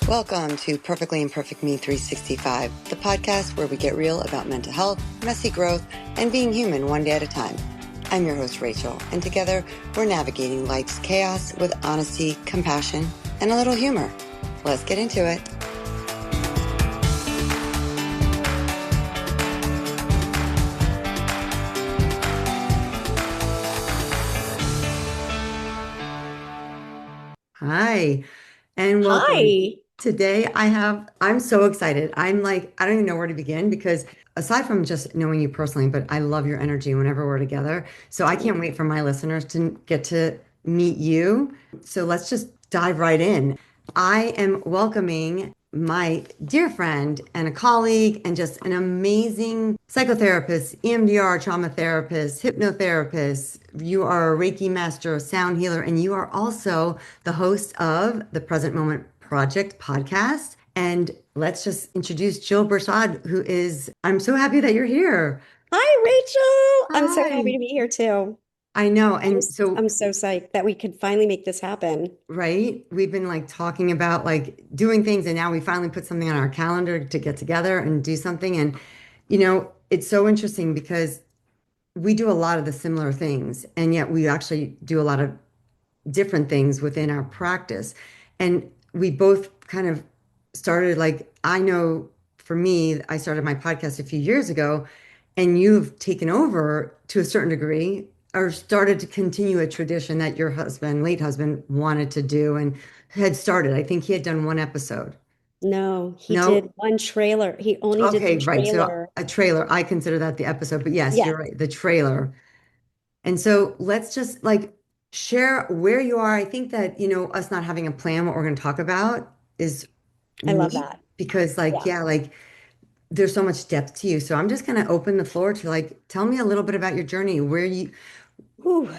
Welcome to Perfectly Imperfect Me 365, the podcast where we get real about mental health, messy growth, and being human one day at a time. I'm your host, Rachel, and together we're navigating life's chaos with honesty, compassion, and a little humor. Let's get into it. Hi, and welcome. Hi. Today I'm so excited. I'm like, I don't even know where to begin because aside from just knowing you personally, but I love your energy whenever we're together. So I can't wait for my listeners to get to meet you. So let's just dive right in. I am welcoming my dear friend and a colleague and just an amazing psychotherapist, EMDR trauma therapist, hypnotherapist. You are a Reiki master, a sound healer, and you are also the host of the Present Moment Project podcast. And let's just introduce Jill Bershad, I'm so happy that you're here. Hi, Rachel. I'm so happy Hi. to be here too. I know. I'm And so I'm so psyched that we could finally make this happen. right? We've been like talking about like doing things, and now we finally put something on our calendar to get together and do something. And, it's so interesting because we do a lot of the similar things, and yet we actually do a lot of different things within our practice. And we both kind of started like, I know for me, I started my podcast a few years ago, and you've taken over to a certain degree or started to continue a tradition that your husband, late husband, wanted to do and had started. I think he had done one episode. No, he No? did one trailer. He only did the Okay, right. So trailer. a trailer, I consider that the episode, but yes, Yes, you're right, the trailer. And so let's just like share where you are. I think that, us not having a plan, what we're going to talk about is I love neat that. because, like, Yeah. yeah, like there's so much depth to you. So I'm just going to open the floor to like, tell me a little bit about your journey, Whew.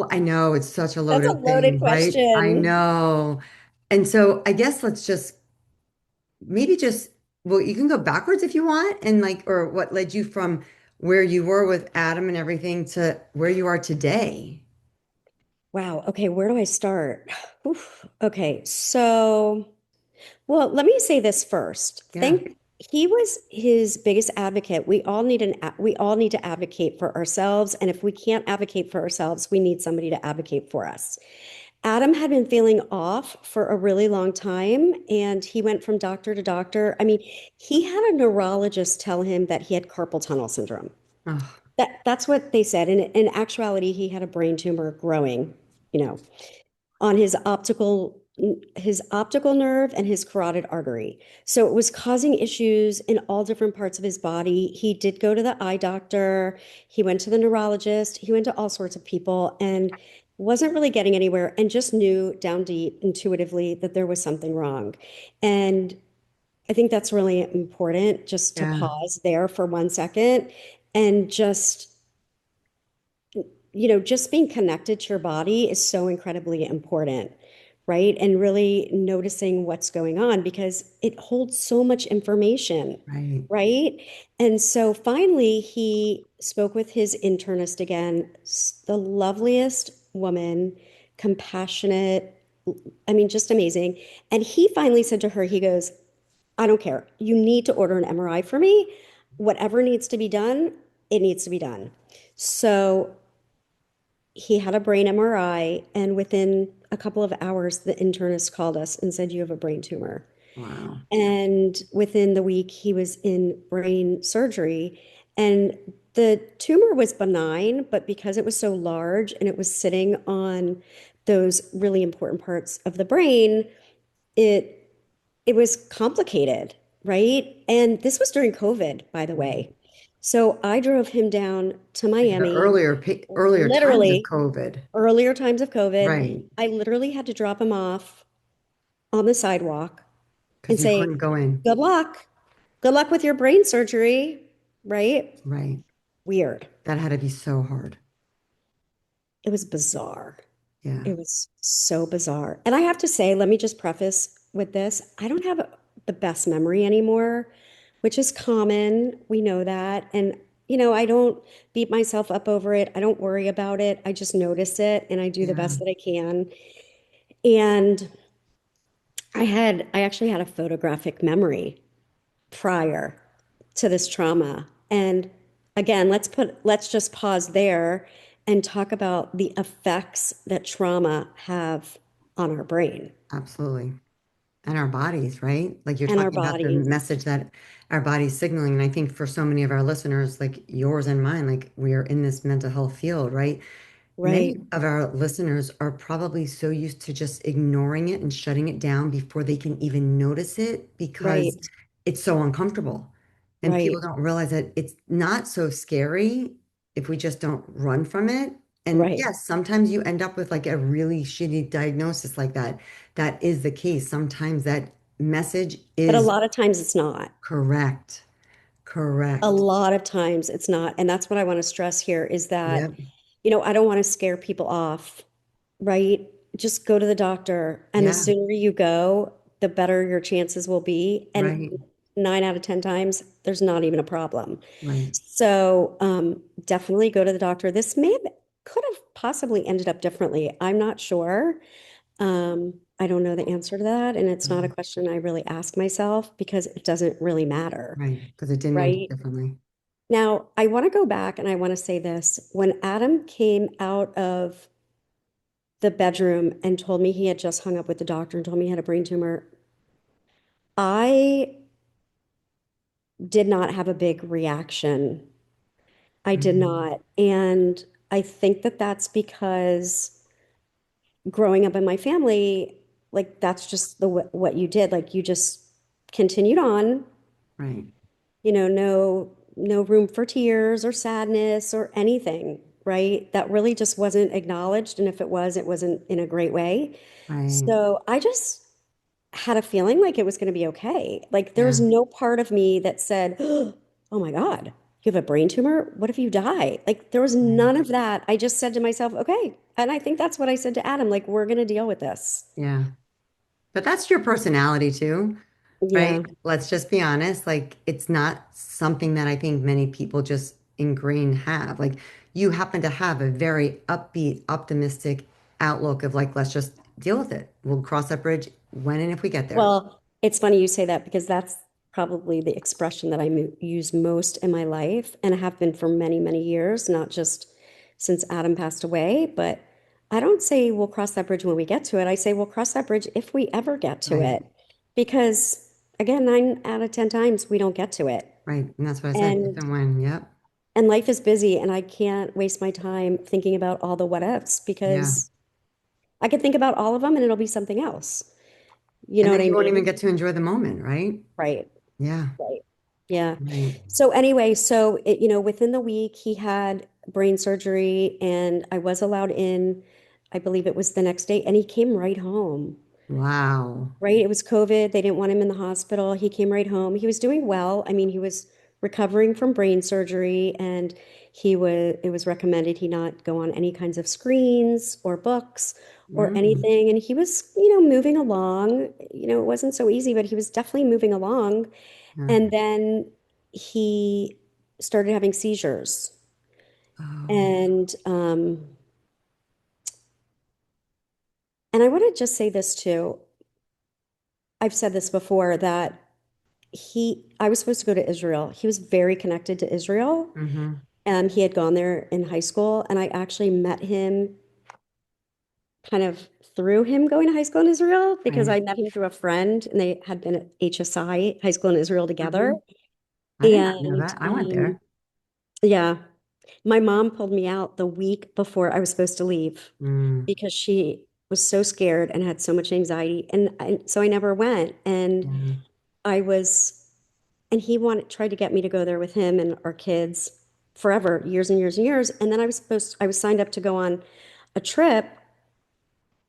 I know it's such a That's a loaded loaded thing, right? I question. know. And so I guess let's just maybe just, well, you can go backwards if you want and like, or what led you from where you were with Adam and everything to where you are today. Wow. Okay, where do I start? Oof. Okay, so well, let me say this first. Yeah. He was his biggest advocate. We all need to advocate for ourselves, and if we can't advocate for ourselves, we need somebody to advocate for us. Adam had been feeling off for a really long time, and he went from doctor to doctor. I mean, he had a neurologist tell him that he had carpal tunnel syndrome. Oh, That's what they said. And in actuality, he had a brain tumor growing, you know, on his optical nerve and his carotid artery. So it was causing issues in all different parts of his body. He did go to the eye doctor, he went to the neurologist, he went to all sorts of people and wasn't really getting anywhere and just knew down deep intuitively that there was something wrong. And I think that's really important just to yeah. pause there for 1 second and just being connected to your body is so incredibly important, right? And really noticing what's going on because it holds so much information, Right. right? And so finally, he spoke with his internist again, the loveliest woman, compassionate, I mean, just amazing. And he finally said to her, he goes, I don't care. You need to order an MRI for me. Whatever needs to be done, it needs to be done. So he had a brain MRI, and within a couple of hours, the internist called us and said, you have a brain tumor. Wow. And within the week, he was in brain surgery. And the tumor was benign, but because it was so large and it was sitting on those really important parts of the brain, it it was complicated, right? And this was during COVID, by the Right. way. So I drove him down to Like the Miami, earlier times of literally COVID. earlier times of COVID. Right. I literally had to drop him off on the sidewalk and Because you say, couldn't go in. good luck. Good luck with your brain surgery, right? Right. Weird. That had to be so hard. It was bizarre. Yeah. It was so bizarre. And I have to say, let me just preface with this. I don't have the best memory anymore, which is common. We know that. And, I don't beat myself up over it. I don't worry about it. I just notice it and I do the Yeah. best that I can. And I actually had a photographic memory prior to this trauma. And again, let's just pause there and talk about the effects that trauma have on our brain Absolutely. And our bodies, right? Like you're and our talking about the bodies. message that our body's signaling. And I think for so many of our listeners, like yours and mine, like we are in this mental health field, right? Right, Many of our listeners are probably so used to just ignoring it and shutting it down before they can even notice it because right, it's so uncomfortable. And people right, don't realize that it's not so scary if we just don't run from it. And right. yes, sometimes you end up with like a really shitty diagnosis like that. That is the case. Sometimes that message But a is lot of times it's not. correct. A Correct. lot of times it's not. And that's what I want to stress here is that, Yep. I don't want to scare people off, right? Just go to the doctor. And the Yeah. sooner you go, the better your chances will be. And Right. 9 out of 10 times, there's not even a problem. Right. So definitely go to the doctor. Could have possibly ended up differently. I'm not sure. I don't know the answer to that. And it's not a Right. question I really ask myself because it doesn't really matter, Right. Because it didn't end up right? differently. Now, I want to go back and I want to say this. When Adam came out of the bedroom and told me he had just hung up with the doctor and told me he had a brain tumor, I did not have a big reaction. I did Mhm. not. And I think that that's because growing up in my family, like that's just what you did. Like you just continued on, Right. no room for tears or sadness or anything, right? That really just wasn't acknowledged. And if it was, it wasn't in a great way. Right. So I just had a feeling like it was going to be okay. Like there was Yeah. no part of me that said, "Oh my God, you have a brain tumor? What if you die?" Like there was Right. none of that. I just said to myself, okay. And I think that's what I said to Adam, like we're going to deal with this. Yeah. But that's your personality too, right? Yeah. Let's just be honest. Like, it's not something that I think many people just ingrained have. Like, you happen to have a very upbeat, optimistic outlook of like, let's just deal with it. We'll cross that bridge when and if we get there. Well, it's funny you say that because that's probably the expression that use most in my life and have been for many, many years, not just since Adam passed away. But I don't say we'll cross that bridge when we get to it. I say we'll cross that bridge if we ever get to Right. it. Because again, 9 out of 10 times we don't get to it. Right. And that's what I said. If And and when. Yep. and life is busy and I can't waste my time thinking about all the what ifs Yeah. because I could think about all of them and it'll be something else. You And know then what I you won't even mean? get to enjoy the moment, right? Right. Yeah. Right. Yeah. Right. So anyway, within the week he had brain surgery and I was allowed in, I believe it was the next day, and he came right home. Wow. Right? It was COVID. They didn't want him in the hospital. He came right home. He was doing well. I mean, he was recovering from brain surgery and it was recommended he not go on any kinds of screens or books or Mm. anything. And he was, moving along. It wasn't so easy, but he was definitely moving along. Yeah. And then he started having seizures. Oh. And I want to just say this too. I've said this before that I was supposed to go to Israel. He was very connected to Israel. Mm-hmm. He had gone there in high school, and I actually met him kind of through him going to high school in Israel because Right. I met him through a friend, and they had been at HSI, high school in Israel Mm-hmm. together. I did not know And that. I went there. yeah, my mom pulled me out the week before I was supposed to leave Mm. because she was so scared and had so much anxiety, so I never went. And Yeah. I was and he tried to get me to go there with him and our kids forever, years and years and years. And then I was signed up to go on a trip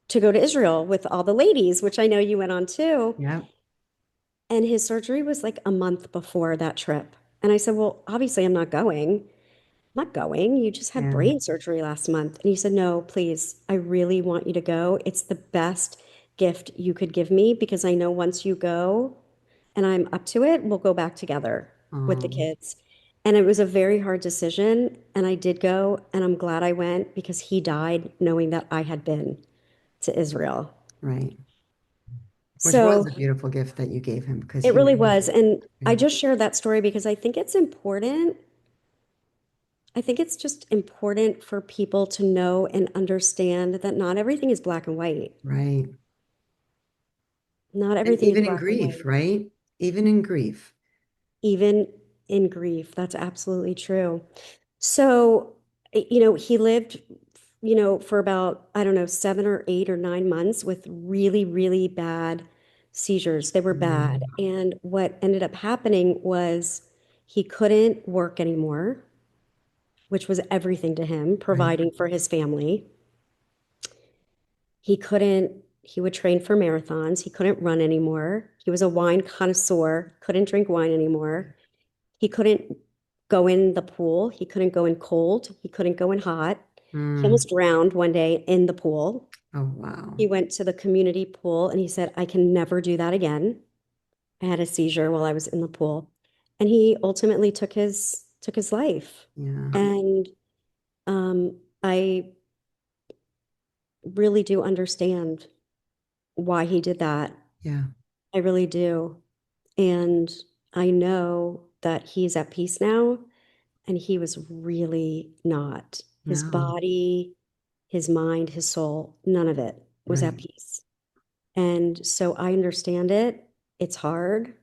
to go to Israel with all the ladies, which I know you went on too. Yep. And his surgery was like a month before that trip. And I said, well, obviously I'm not going. I'm not going. You just had Yeah. brain surgery last month. And he said, no, please, I really want you to go. It's the best gift you could give me because I know once you go, and I'm up to it, we'll go back together with the Oh, kids. And it was a very hard decision. And I did go, and I'm glad I went because he died knowing that I had been to Israel. right. which was So a beautiful gift that you gave him because it he really really, was. And I yeah, just shared that story because I think it's important. I think it's just important for people to know and understand that not everything is black and white. right. Not And everything is even in black and grief, white, right? Even in grief. even in grief. That's absolutely true. So, he lived, for about, I don't know, 7 or 8 or 9 months with really, really bad seizures. They were bad. Mm, And what ended up happening was he couldn't work anymore, which was everything to him, right. providing for his family. He would train for marathons. He couldn't run anymore. He was a wine connoisseur, couldn't drink wine anymore. He couldn't go in the pool. He couldn't go in cold. He couldn't go in hot. He Mm, almost drowned one day in the pool. oh, wow. He went to the community pool and he said, I can never do that again. I had a seizure while I was in the pool. And he ultimately took his life. Yeah. And I really do understand why he did that. Yeah. I really do. And I know that he's at peace now, and he was really not. His No. body, his mind, his soul, none of it was at Right. peace. And so I understand it. It's hard.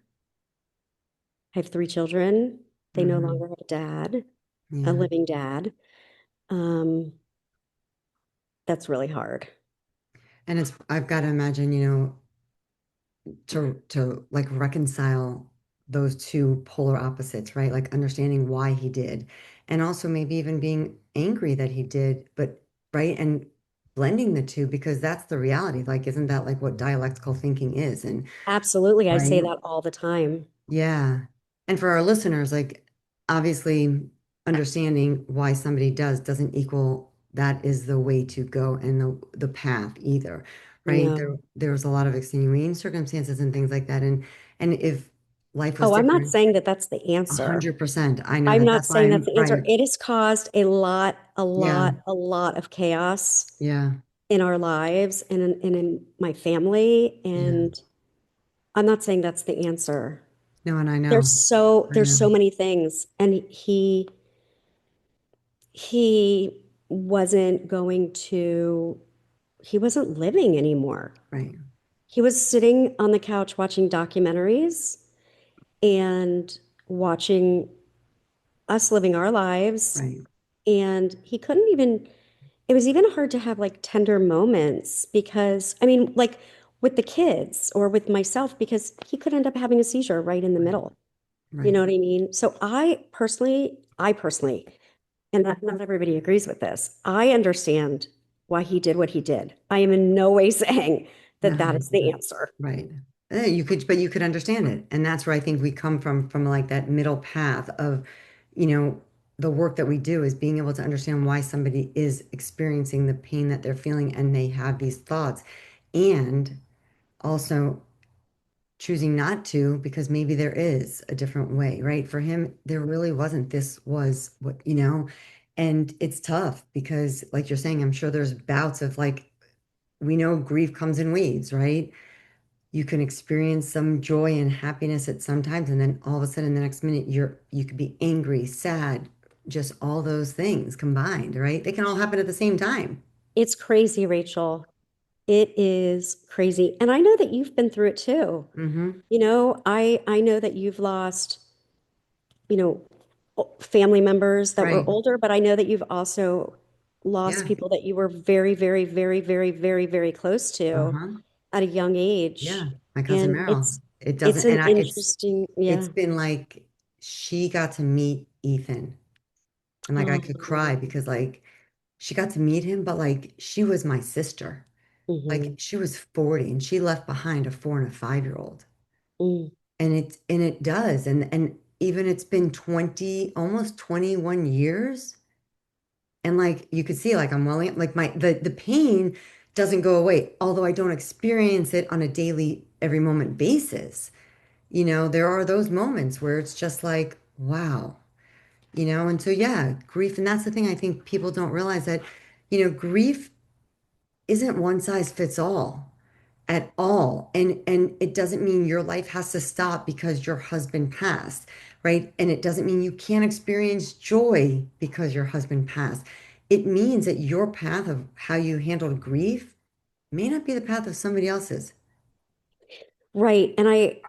I have 3 children. They no Hmm. longer have a dad, a Yeah. living dad. Um, that's really hard. And it's, I've got to imagine, to like reconcile those two polar opposites, right? Like understanding why he did, and also maybe even being angry that he did, but right, and blending the two because that's the reality. Like, isn't that like what dialectical thinking is? And Absolutely. I say right, that all the time. yeah. And for our listeners, like obviously understanding why somebody doesn't equal that is the way to go and the path either, right? No. There was a lot of extenuating circumstances and things like that. And if life was Oh, I'm not different, saying that that's the a answer. hundred percent, I know I'm that. not That's why saying that's I'm the answer. right. It has caused a lot, a Yeah, lot, a lot of chaos yeah, in our lives and in my family. yeah. And I'm not saying that's the answer. No, and There's so I there's so know, many things. And he wasn't going to he wasn't living anymore. right, He was sitting on the couch watching documentaries and watching us living our lives. right, And he couldn't even, it was even hard to have like tender moments because, I mean, like with the kids or with myself, because he could end up having a seizure right in the right, middle. You know right. what I mean? So I personally, and not everybody agrees with this, I understand why he did what he did. I am in no way saying No, that that is the answer. right. You could, but you could understand it. And that's where I think we come from like that middle path of, you know, the work that we do is being able to understand why somebody is experiencing the pain that they're feeling and they have these thoughts. And also choosing not to because maybe there is a different way, right? For him, there really wasn't. This was what, and it's tough because, like you're saying, I'm sure there's bouts of like, we know grief comes in waves, right? You can experience some joy and happiness at some times, and then all of a sudden, the next minute, you could be angry, sad, just all those things combined, right? They can all happen at the same time. It's crazy, Rachel. It is crazy. And I know that you've been through it too. Hmm. I know that you've lost, you know, family members that were Right. older, but I know that you've also lost Yeah. people that you were very, very, very, very, very, very close to Uh-huh. at a young age. Yeah. My cousin And Meryl. it's It it's doesn't, an and interesting, it's yeah. been like she got to meet Ethan, and like I could cry Oh, because like she got to meet him, but like she was my sister. Like hmm she was 40 and she left behind a 4 and a 5-year-old. mm, And it does. And even it's been 20, almost 21 years. And like you could see, like I'm welling, like the pain doesn't go away, although I don't experience it on a daily, every moment basis. There are those moments where it's just like, wow, and so yeah, grief. And that's the thing I think people don't realize that, grief isn't one size fits all. at all. And it doesn't mean your life has to stop because your husband passed, right? And it doesn't mean you can't experience joy because your husband passed. It means that your path of how you handled grief may not be the path of somebody else's. Right. And I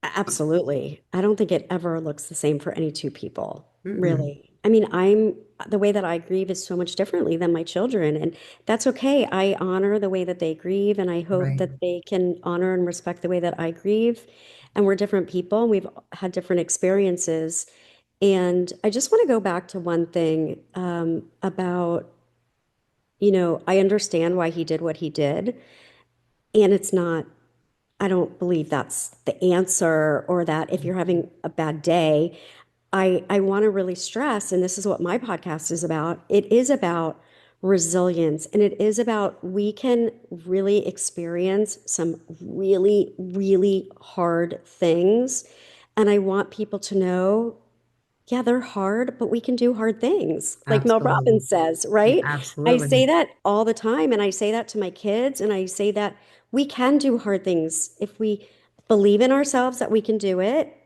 absolutely, I don't think it ever looks the same for any two people, Mm-mm. really. I mean, I'm the way that I grieve is so much differently than my children, and that's okay. I honor the way that they grieve, and I hope Right. that they can honor and respect the way that I grieve. And we're different people, and we've had different experiences. And I just want to go back to one thing about, I understand why he did what he did, and it's not. I don't believe that's the answer or that if you're having a bad day, I want to really stress, and this is what my podcast is about. It is about resilience and it is about we can really experience some really, really hard things. And I want people to know, yeah, they're hard, but we can do hard things, like Mel Absolutely. Robbins says, right? I Absolutely. say that all the time, and I say that to my kids, and I say that we can do hard things if we believe in ourselves that we can do it,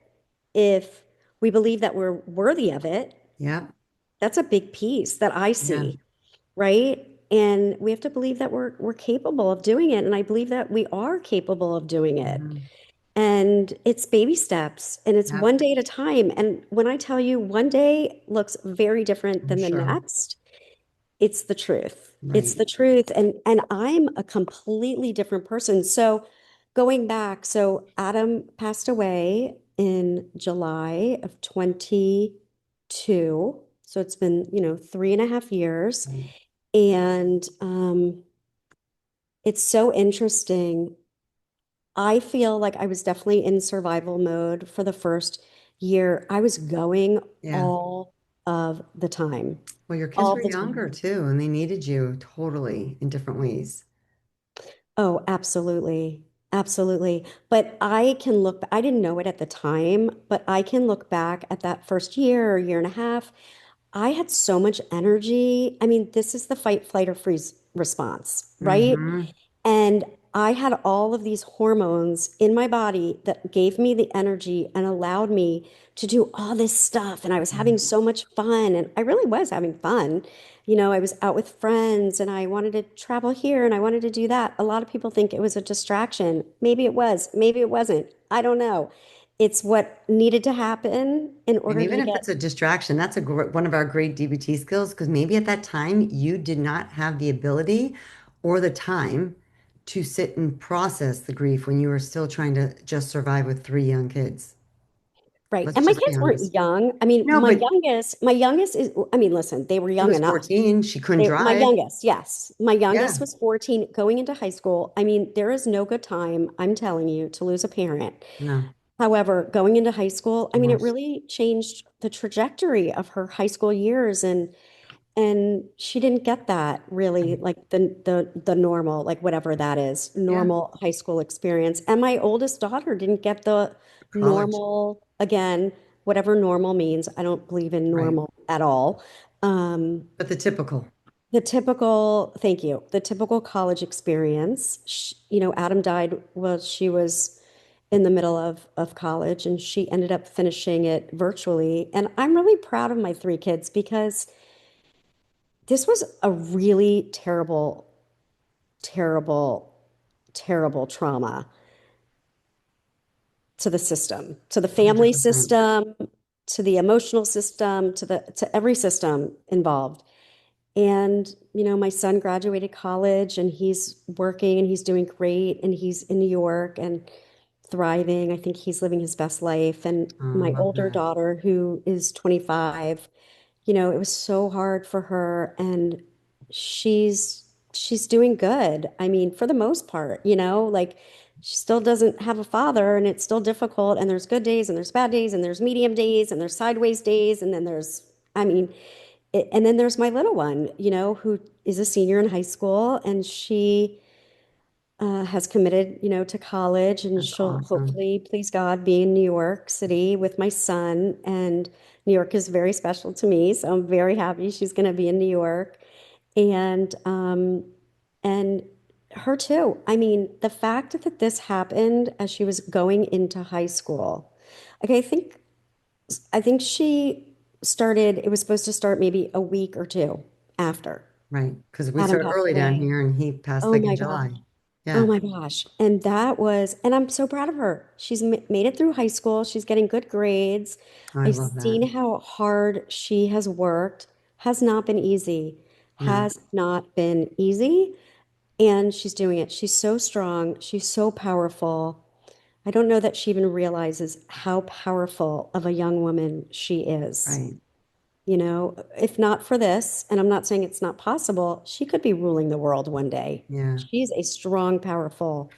if we believe that we're worthy of it. Yeah. That's a big piece that I Yeah. see, right? And we have to believe that we're capable of doing it, and I believe that we are capable of doing it. Mhm. And it's baby steps and it's Yep. one day at a time. And when I tell you one day looks very different I'm than the sure. next, it's the truth. It's Right. the truth. And I'm a completely different person. So going back, so Adam passed away in July of 22. So it's been, 3.5 years. Right. And it's so interesting. I feel like I was definitely in survival mode for the first year. I was going Yeah. all of the time, Well, your kids all were the time. younger too, and they needed you totally in different ways. Oh, absolutely. Absolutely. But I can look, I didn't know it at the time, but I can look back at that first year or year and a half. I had so much energy. I mean, this is the fight, flight, or freeze response, right? Mm-hmm. And I had all of these hormones in my body that gave me the energy and allowed me to do all this stuff. And I was having so much fun. And I really was having fun. I was out with friends and I wanted to travel here and I wanted to do that. A lot of people think it was a distraction. Maybe it was, maybe it wasn't. I don't know. It's what needed to happen in And order even to if get it's a distraction, that's one of our great DBT skills because maybe at that time you did not have the ability or the time to sit and process the grief when you were still trying to just survive with three young kids. right. Let's And my just be kids weren't honest. young. I mean, No, but my youngest is, I mean, listen, they were she young was enough. 14. She couldn't My drive. youngest, yes. My youngest Yeah. was 14 going into high school. I mean, there is no good time, I'm telling you, to lose a parent. No. However, going into high school, I mean, it Worse. really changed the trajectory of her high school years and she didn't get that really Right. like the normal, like whatever that is, Yeah. normal high school experience. And my oldest daughter didn't get the College. normal, again, whatever normal means. I don't believe in Right. normal at all. Um, But the typical. the typical, thank you, the typical college experience. Adam died while she was in the middle of college, and she ended up finishing it virtually. And I'm really proud of my three kids because this was a really terrible, terrible, terrible trauma to the system, to the family 100%. system, to the emotional system, to every system involved. And, my son graduated college and he's working and he's doing great and he's in New York and thriving. I think he's living his best life. And Oh, I my love older that. daughter, who is 25, it was so hard for her and she's doing good. I mean, for the most part, like she still doesn't have a father and it's still difficult and there's good days and there's bad days and there's medium days and there's sideways days and then there's I mean, and then there's my little one, who is a senior in high school, and she has committed, to college, and That's she'll awesome. hopefully, please God, be in New York City with my son. And New York is very special to me, so I'm very happy she's going to be in New York. And her too. I mean, the fact that this happened as she was going into high school. Okay, I think she started, it was supposed to start maybe a week or two after Right. Because we Adam started passed early down away. here and he passed Oh like in my gosh. July. Oh Yeah. my gosh. And that was, and I'm so proud of her. She's made it through high school. She's getting good grades. I I've love that. seen how hard she has worked. Has not been easy. No. Has not been easy. And she's doing it. She's so strong. She's so powerful. I don't know that she even realizes how powerful of a young woman she is. Right. You know, if not for this, and I'm not saying it's not possible, she could be ruling the world one day. Yeah. She's a strong, powerful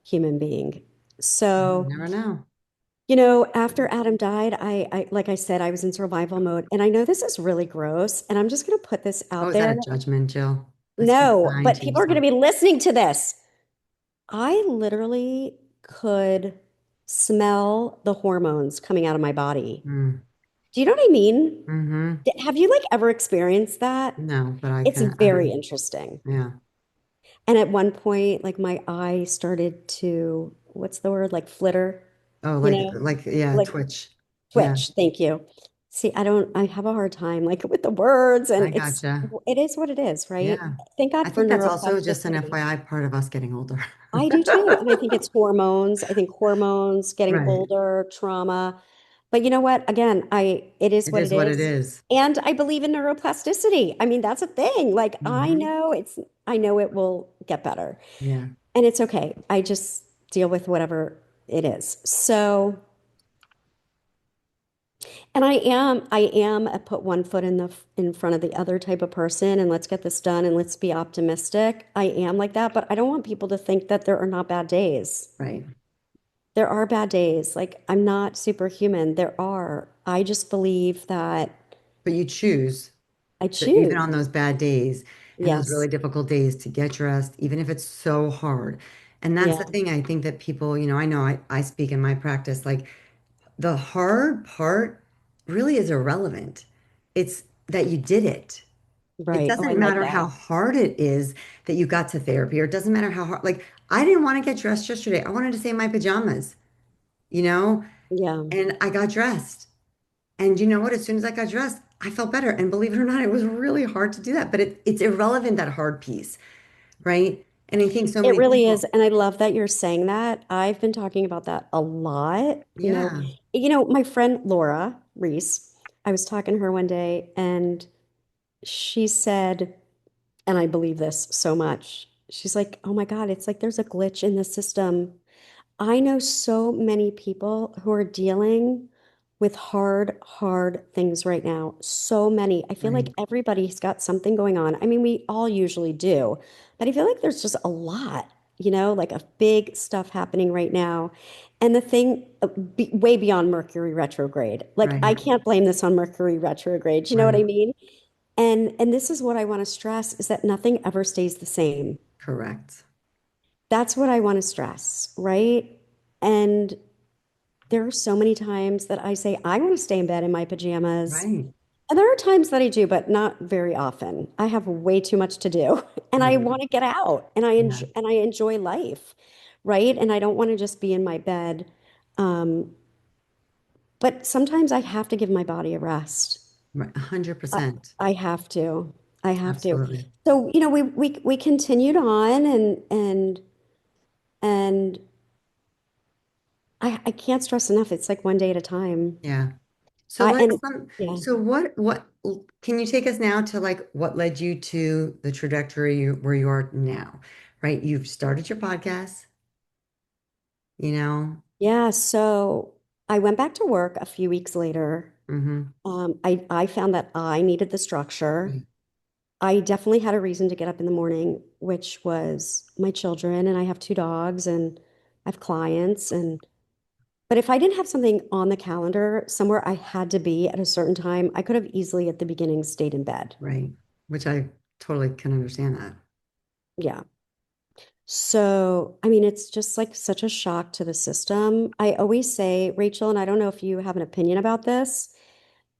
human being. You So, never know. after Adam died, like I said, I was in survival mode. And I know this is really gross, and I'm just going to put this Oh, out is that there. a judgment, Jill? Let's be No, kind but to people are going to yourself. be listening to this. I literally could smell the hormones coming out of my body. Mm. Do you know what I mean? Mm-hmm. Have you like ever experienced that? No, but I It's can, very interesting. yeah. And at one point, like my eye started to, what's the word? Like flitter, Oh, you know, yeah, like Twitch. Yeah, twitch. Thank you. See, I have a hard time like with the words I and gotcha. it is what it is, right? Yeah. Thank I God for think that's also just an neuroplasticity. FYI part of us getting older. I do too. And I think it's hormones. I think hormones, getting Right. older, trauma. But you know what? Again, it is It what is it what it is. is. And I believe in neuroplasticity. I mean, that's a thing. Like Hmm. I know it will get better. Yeah. And it's okay. I just deal with whatever it is. So, and I am a put one foot in front of the other type of person and let's get this done and let's be optimistic. I am like that, but I don't want people to think that there are not bad days. Right. There are bad days. Like I'm not superhuman. There are. I just believe that But you choose I to, even choose. on those bad days and those really Yes. difficult days, to get dressed, even if it's so hard. And that's the Yeah. thing I think that people, I know I speak in my practice, like the hard part really is irrelevant. It's that you did it. It Right. Oh, I doesn't like matter that. how hard it is that you got to therapy, or it doesn't matter how hard, like, I didn't want to get dressed yesterday. I wanted to stay in my pajamas, you know, Yeah. and I got dressed. And you know what? As soon as I got dressed, I felt better. And believe it or not, it was really hard to do that, but it's irrelevant, that hard piece, right? And I think so It many really is. people, And I love that you're saying that. I've been talking about that a lot. yeah, My friend Laura Reese, I was talking to her one day and she said, and I believe this so much. She's like, "Oh my God, it's like there's a glitch in the system. I know so many people who are dealing with hard, hard things right now. So many. I feel like right, everybody's got something going on. I mean, we all usually do, but I feel like there's just a lot, like a big stuff happening right now. And the thing, way beyond Mercury retrograde. Like, I right, can't blame this on Mercury retrograde. You know what I right, mean? And this is what I want to stress is that nothing ever stays the same. correct, That's what I want to stress, right? And there are so many times that I say, I want to stay in bed in my pajamas. right, And there are times that I do, but not very often. I have way too much to do and I right, want to get out yeah, and I enjoy life, right? And I don't want to just be in my bed. Um, but sometimes I have to give my body a rest. right, I, 100%, I have to. I have to. absolutely, So, we continued on and I can't stress enough. It's like one day at a time. yeah. So I let's and yeah. so what can you take us now to, like, what led you to the trajectory where you are now, right? You've started your podcast, you know. Yeah, so I went back to work a few weeks later. Mm-hmm. I found that I needed the structure. Right. I definitely had a reason to get up in the morning, which was my children, and I have two dogs and I have clients but if I didn't have something on the calendar somewhere I had to be at a certain time, I could have easily at the beginning stayed in bed. Right. Which I totally can understand that. Yeah. So, I mean, it's just like such a shock to the system. I always say, Rachel, and I don't know if you have an opinion about this.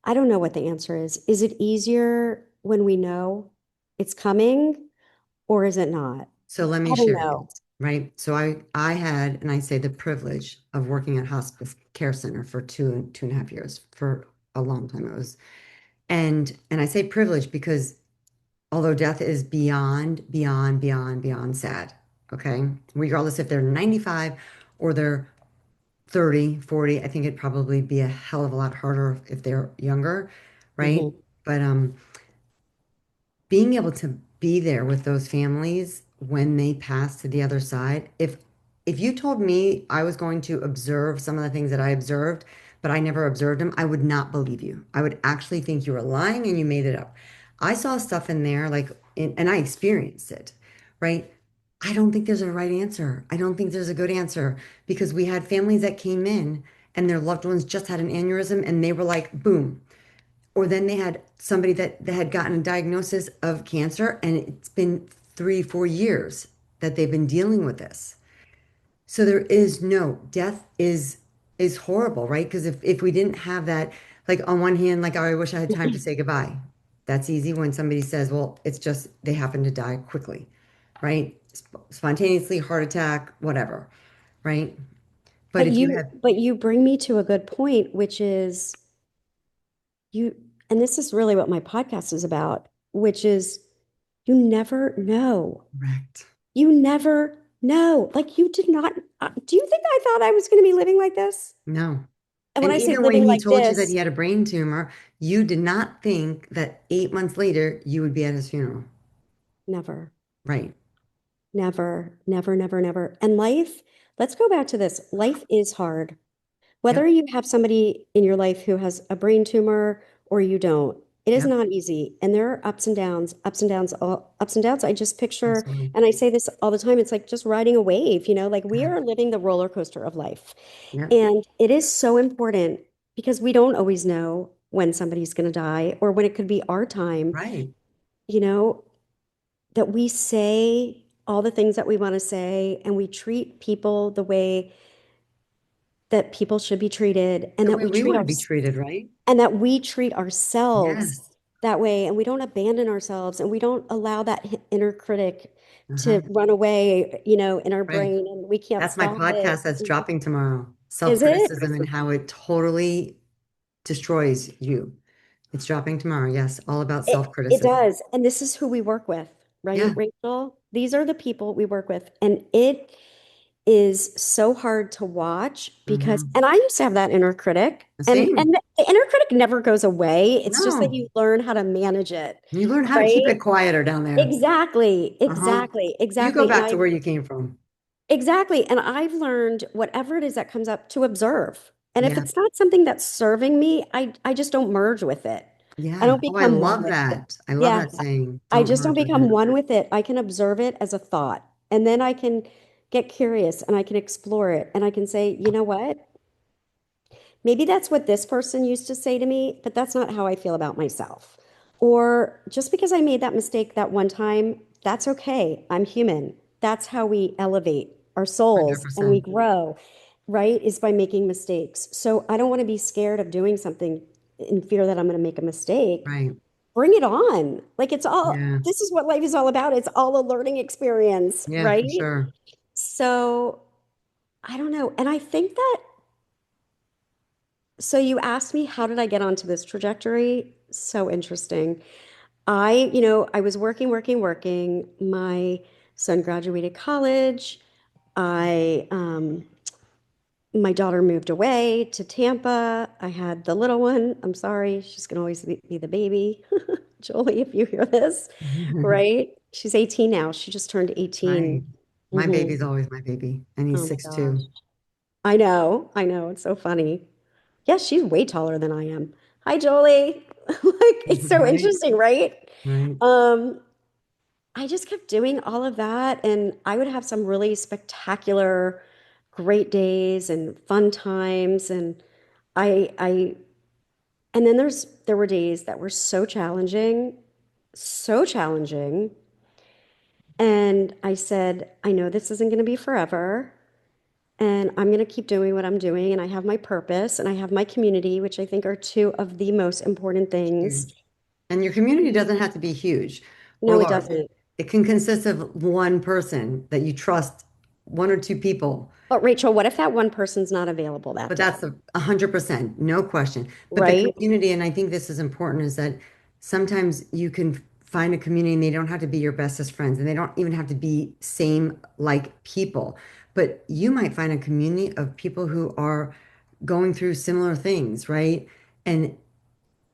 I don't know what the answer is. Is it easier when we know it's coming or is it not? So let me I don't share with you, know. right? So I had, and I say the privilege of working at hospice care center for 2.5 years for a long time. It was, and I say privilege because although death is beyond, beyond, beyond, beyond sad, okay? Regardless if they're 95 or they're 30, 40, I think it'd probably be a hell of a lot harder if they're younger, right? Hmm. But being able to be there with those families when they pass to the other side, if you told me I was going to observe some of the things that I observed, but I never observed them, I would not believe you. I would actually think you were lying and you made it up. I saw stuff in there and I experienced it, right? I don't think there's a right answer. I don't think there's a good answer because we had families that came in and their loved ones just had an aneurysm and they were like, boom, or then they had somebody that had gotten a diagnosis of cancer and it's been 3, 4 years that they've been dealing with this. So there is no death is horrible, right? Because if we didn't have that, like on one hand, like, oh, I wish I had time to say goodbye. That's easy when somebody says, well, it's just they happen to die quickly, right? Spontaneously, heart attack, whatever, right? But if you have, But you bring me to a good point, which is you, and this is really what my podcast is about, which is you never know. correct. You never know. Like you did not, do you think I thought I was going to be living like this? No. And when And I say even when living he like told you that he this, had a brain tumor, you did not think that 8 months later you would be at his funeral. never. Right. Never, never, never, never. And life, let's go back to this. Life is hard. Whether Yep. you have somebody in your life who has a brain tumor or you don't, it is Yep. not easy. And there are ups and downs, ups and downs, ups and downs. I just picture, Absolutely. and I say this all the time, it's like just riding a wave, like we are living the roller coaster of life. Yep. And it is so important because we don't always know when somebody's going to die or when it could be our time, Right. you know, that we say all the things that we want to say and we treat people the way that people should be treated and The that way we we treat want to our be treated, right? and that we treat ourselves Yes. that way and we don't abandon ourselves and we don't allow that inner critic to Uh-huh. run away, in our Right. brain and we can't That's my stop it. podcast that's dropping tomorrow. Is it? Self-criticism and how it totally destroys you. It's dropping tomorrow. Yes. All about It self-criticism. does. And this is who we work with, right, Yeah. Rachel? These are the people we work with. And it is so hard to watch because, Hmm. and I used to have that inner critic, The and same. the inner critic never goes away. It's just that No. you learn how to manage it, You learn how to keep right? it quieter down there. Exactly, Uh-huh. exactly, You go exactly. And back to where you came from. I've learned whatever it is that comes up to observe. And if Yeah. it's not something that's serving me, I just don't merge with it. I Yeah. don't Oh, I become one love with it. that. I love Yeah, that saying. I Don't just don't merge with become it. one with it. I can observe it as a thought, and then I can get curious and I can explore it and I can say, you know what? Maybe that's what this person used to say to me, but that's not how I feel about myself. Or just because I made that mistake that one time, that's okay. I'm human. That's how we elevate our souls and we 100%. grow, right? Is by making mistakes. So I don't want to be scared of doing something in fear that I'm going to make a mistake. Right. Bring it on. Like Yeah. this is what life is all about. It's all a learning experience, Yeah, right? for sure. So I don't know. And I think that so you asked me, how did I get onto this trajectory? So interesting. I was working, working, working. My son graduated college. I, my daughter moved away to Tampa. I had the little one. I'm sorry, she's gonna always be the baby. Jolie, if you hear this, right? She's 18 now. She just turned 18. Right. My Hmm. baby's always my baby, and he's Oh my six gosh. two. I know. It's so funny. Yeah, she's way taller than I am. Hi, Jolie. Like, it's so Right. interesting, right? Right. Um, I just kept doing all of that, and I would have some really spectacular, great days and fun times. And I, and then there were days that were so challenging. And I said, I know this isn't going to be forever. And I'm going to keep doing what I'm doing. And I have my purpose and I have my community, which I think are two of the most important things. Huge. And your community doesn't have to be huge or No, it large. doesn't. It can consist of one person that you trust, one or two people. But Rachel, what if that one person's not available that But day? that's 100%, no question. But the Right? community, and I think this is important, is that sometimes you can find a community and they don't have to be your bestest friends and they don't even have to be same like people. But you might find a community of people who are going through similar things, right? And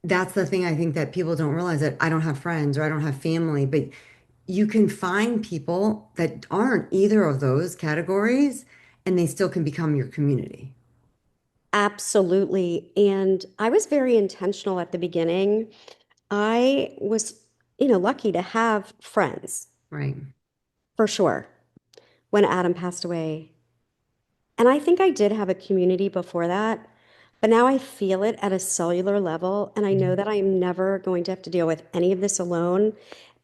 that's the thing I think that people don't realize that I don't have friends or I don't have family, but you can find people that aren't either of those categories and they still can become your community. Absolutely. And I was very intentional at the beginning. I was, lucky to have friends Right. for sure when Adam passed away. And I think I did have a community before that, but now I feel it at a cellular level. And I know Yeah. that I'm never going to have to deal with any of this alone.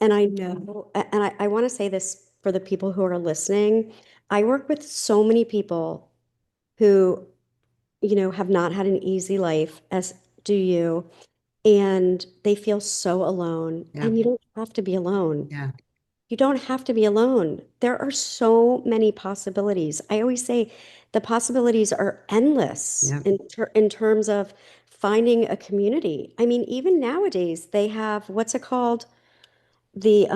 And I know, and I want to say this for the people who are listening. I work with so many people who, have not had an easy life, as do you, and they feel so alone. Yeah. And you don't have to be alone. Yeah. You don't have to be alone. There are so many possibilities. I always say the possibilities are endless Yeah. in terms of finding a community. I mean, even nowadays they have what's it called? The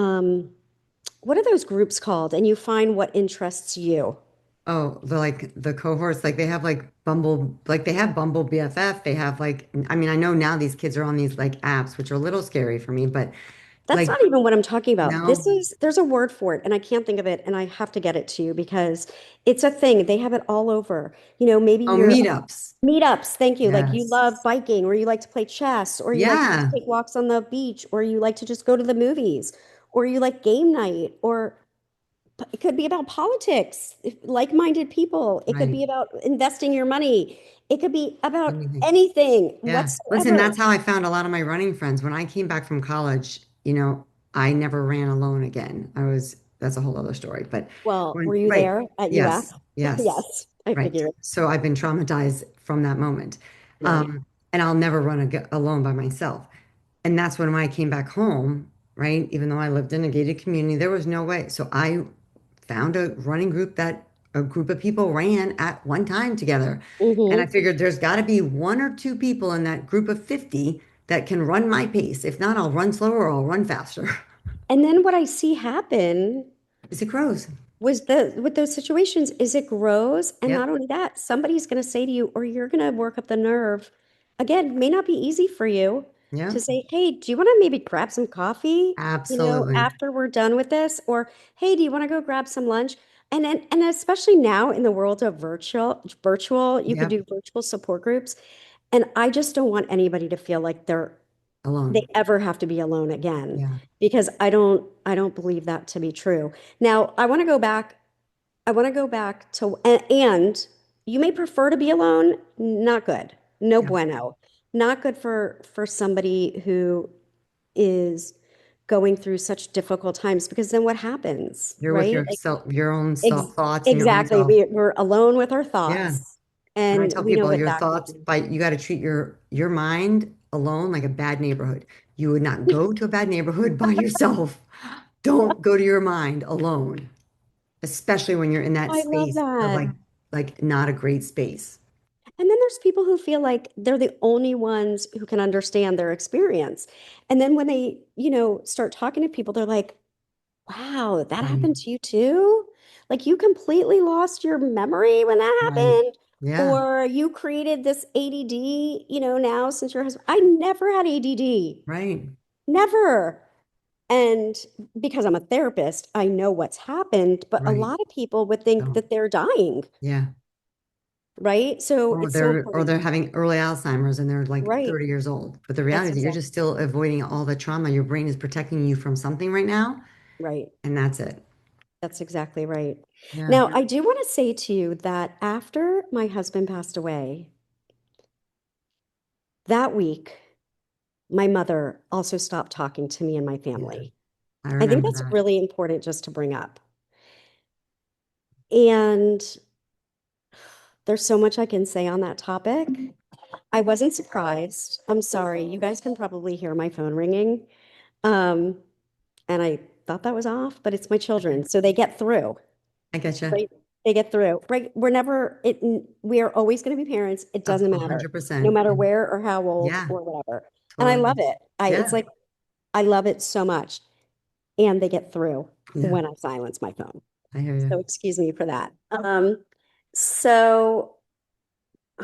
what are those groups called? And you find what interests you. Oh, the cohorts, like they have like they have Bumble BFF. They have like, I mean, I know now these kids are on these like apps, which are a little scary for me, but That's like, not even what I'm talking about. no, There's a word for it, and I can't think of it, and I have to get it to you because it's a thing. They have it all over. Maybe oh, you're meetups. meetups. Thank you. Like you love Yes. biking, or you like to play chess, or you like to just Yeah. take walks on the beach, or you like to just go to the movies, or you like game night, or it could be about politics, like-minded people. It could Right. be about investing your money. It could be about Anything. anything Yeah. Listen, whatsoever. that's how I found a lot of my running friends. When I came back from college, I never ran alone again. That's a whole other story. But Well, were you right. there at UF? Yes. Yes. Yes, I Right. figured. So I've been traumatized from that moment. Right. And I'll never alone by myself. And that's when I came back home, right? Even though I lived in a gated community, there was no way. So I found a running group that a group of people ran at one time together. And I Hmm. figured there's got to be one or two people in that group of 50 that can run my pace. If not, I'll run slower or I'll run faster. And then what I see happen As it grows. was the with those situations is it grows, and not Yep. only that, somebody's going to say to you, or you're going to work up the nerve. Again, may not be easy for you to Yeah. say, "Hey, do you want to maybe grab some coffee, Absolutely. after we're done with this?" Or, "Hey, do you want to go grab some lunch?" And especially now in the world of virtual, you could Yep. do virtual support groups. And I just don't want anybody to feel like they Alone. ever have to be alone again Yeah. because I don't believe that to be true. Now, I want to go back to and you may prefer to be alone, not good. No Yep. bueno. Not good for somebody who is going through such difficult times because then what happens, You're with right? Like your own ex thoughts and your own exactly. self. We're alone with our Yeah. thoughts And I and tell we know people what your that can thoughts by you got to treat your mind alone like a bad neighborhood. You would not do. go to a bad neighborhood by yourself. Don't go to your mind alone, especially when you're in that I love space of that. like not a great space. And then there's people who feel like they're the only ones who can understand their experience. And then when they, start talking to people, they're like, wow, that Right. happened to you too? Like you completely lost your memory when that Right. happened? Yeah. Or you created this ADD, now since your husband. I never had ADD. Right. Never. And because I'm a therapist, I know what's happened, but a Right. lot of people would think So, that they're dying, yeah. right? So Or it's so they're important. having early Alzheimer's and they're like Right. 30 years old. But the reality That's is that you're exactly just still avoiding all the trauma. Your brain is protecting you from something right now, right. and that's it. That's exactly right. Yeah. Now, I do want to say to you that after my husband passed away, that week, my mother also stopped talking to me and my Yeah. family. I I think remember that's that. really important just to bring up. And there's so much I can say on that topic. I wasn't surprised. I'm sorry. You guys can probably hear my phone ringing. Um, and thought that was off, but it's my children, so they get through, I get you. right? They get through, right? We're never it. We are always going to be parents. It Of doesn't matter, no 100%. matter where or how old Yeah, or whatever. And I totally. love it. It's Yeah, like I love it so much, and they get through yeah, when I silence my phone. I hear So you. excuse me for that. So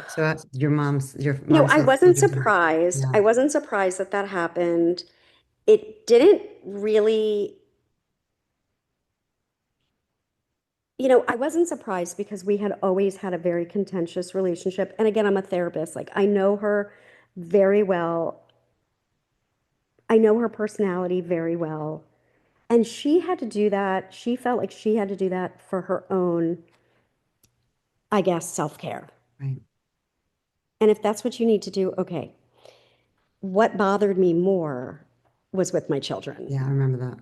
So your no, mom said something. Yeah, I wasn't surprised that that happened. It didn't really, I wasn't surprised because we had always had a very contentious relationship. And again, I'm a therapist. Like I know her very well. I know her personality very well. And she had to do that. She felt like she had to do that for her own, I guess, self-care. right. And if that's what you need to do, okay. What bothered me more was with my children. Yeah, I remember that.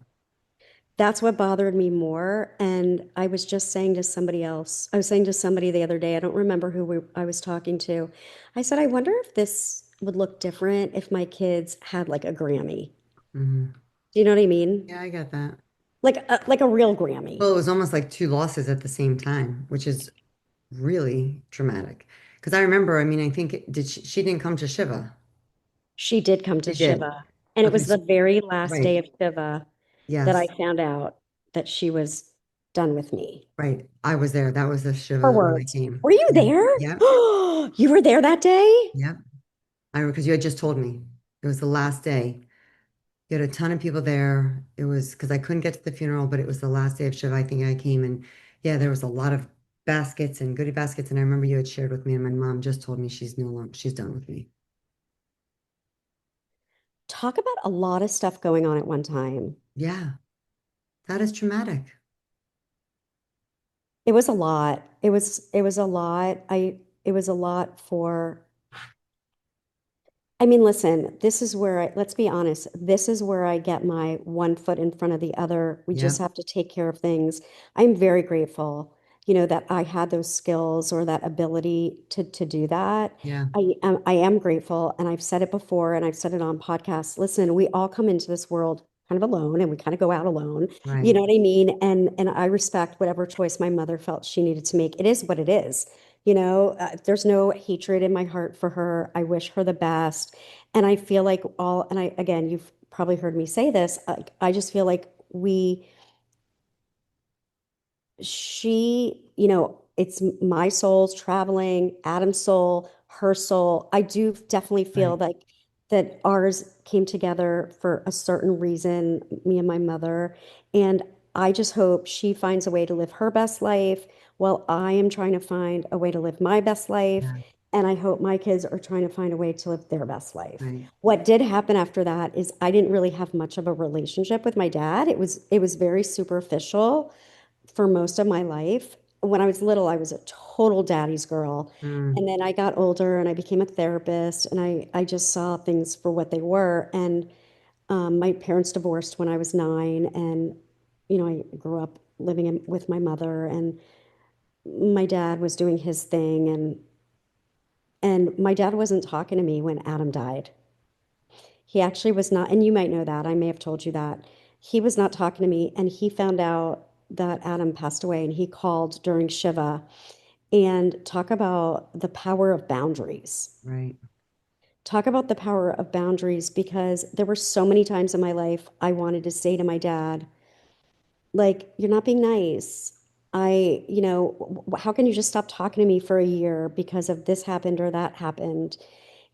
That's what bothered me more. And I was just saying to somebody else, I was saying to somebody the other day, I don't remember I was talking to. I said, I wonder if this would look different if my kids had like a Grammy. Hmm. Do you know what I mean? Yeah, I get that. Like a real Grammy. Well, it was almost like two losses at the same time, which is really traumatic. Because I remember, I mean, I think she didn't come to Shiva. She did come to She did. Shiva. And it Okay, was so, the very last right. day of Shiva that I Yes, found out that she was done with me. right. I was there. That was the Her Shiva when I words. came. Were you Yeah. there? Yeah. You were there that day? Yeah. I because you had just told me it was the last day. You had a ton of people there. It was because I couldn't get to the funeral, but it was the last day of Shiva. I think I came and yeah, there was a lot of baskets and goodie baskets. And I remember you had shared with me, and my mom just told me she's no longer, she's done with me. Talk about a lot of stuff going on at one time. Yeah, that is traumatic. It was a lot. It was a lot. It was a lot for I mean, listen, this is where let's be honest, this is where I get my one foot in front of the other. We just Yep. have to take care of things. I'm very grateful, that I had those skills or that ability to do that. Yeah. I am grateful, and I've said it before, and I've said it on podcasts. Listen, we all come into this world kind of alone, and we kind of go out alone. You Right. know what I mean? And I respect whatever choice my mother felt she needed to make. It is what it is. There's no hatred in my heart for her. I wish her the best. And I feel like again, you've probably heard me say this. I just feel like it's my soul's traveling, Adam's soul, her soul. I do definitely feel Right. like that ours came together for a certain reason, me and my mother. And I just hope she finds a way to live her best life while I am trying to find a way to live my best life. Yeah. And I hope my kids are trying to find a way to live their best life. Right. What did happen after that is I didn't really have much of a relationship with my dad. It was very superficial for most of my life. When I was little, I was a total daddy's girl. Mm. And then I got older and I became a therapist and I just saw things for what they were. And my parents divorced when I was 9. And, I grew up living with my mother, and my dad was doing his thing. And my dad wasn't talking to me when Adam died. He actually was not, and you might know that. I may have told you that. He was not talking to me, and he found out that Adam passed away, and he called during Shiva. And talk about the power of boundaries. Right. Talk about the power of boundaries, because there were so many times in my life I wanted to say to my dad, like, you're not being nice. How can you just stop talking to me for a year because of this happened or that happened?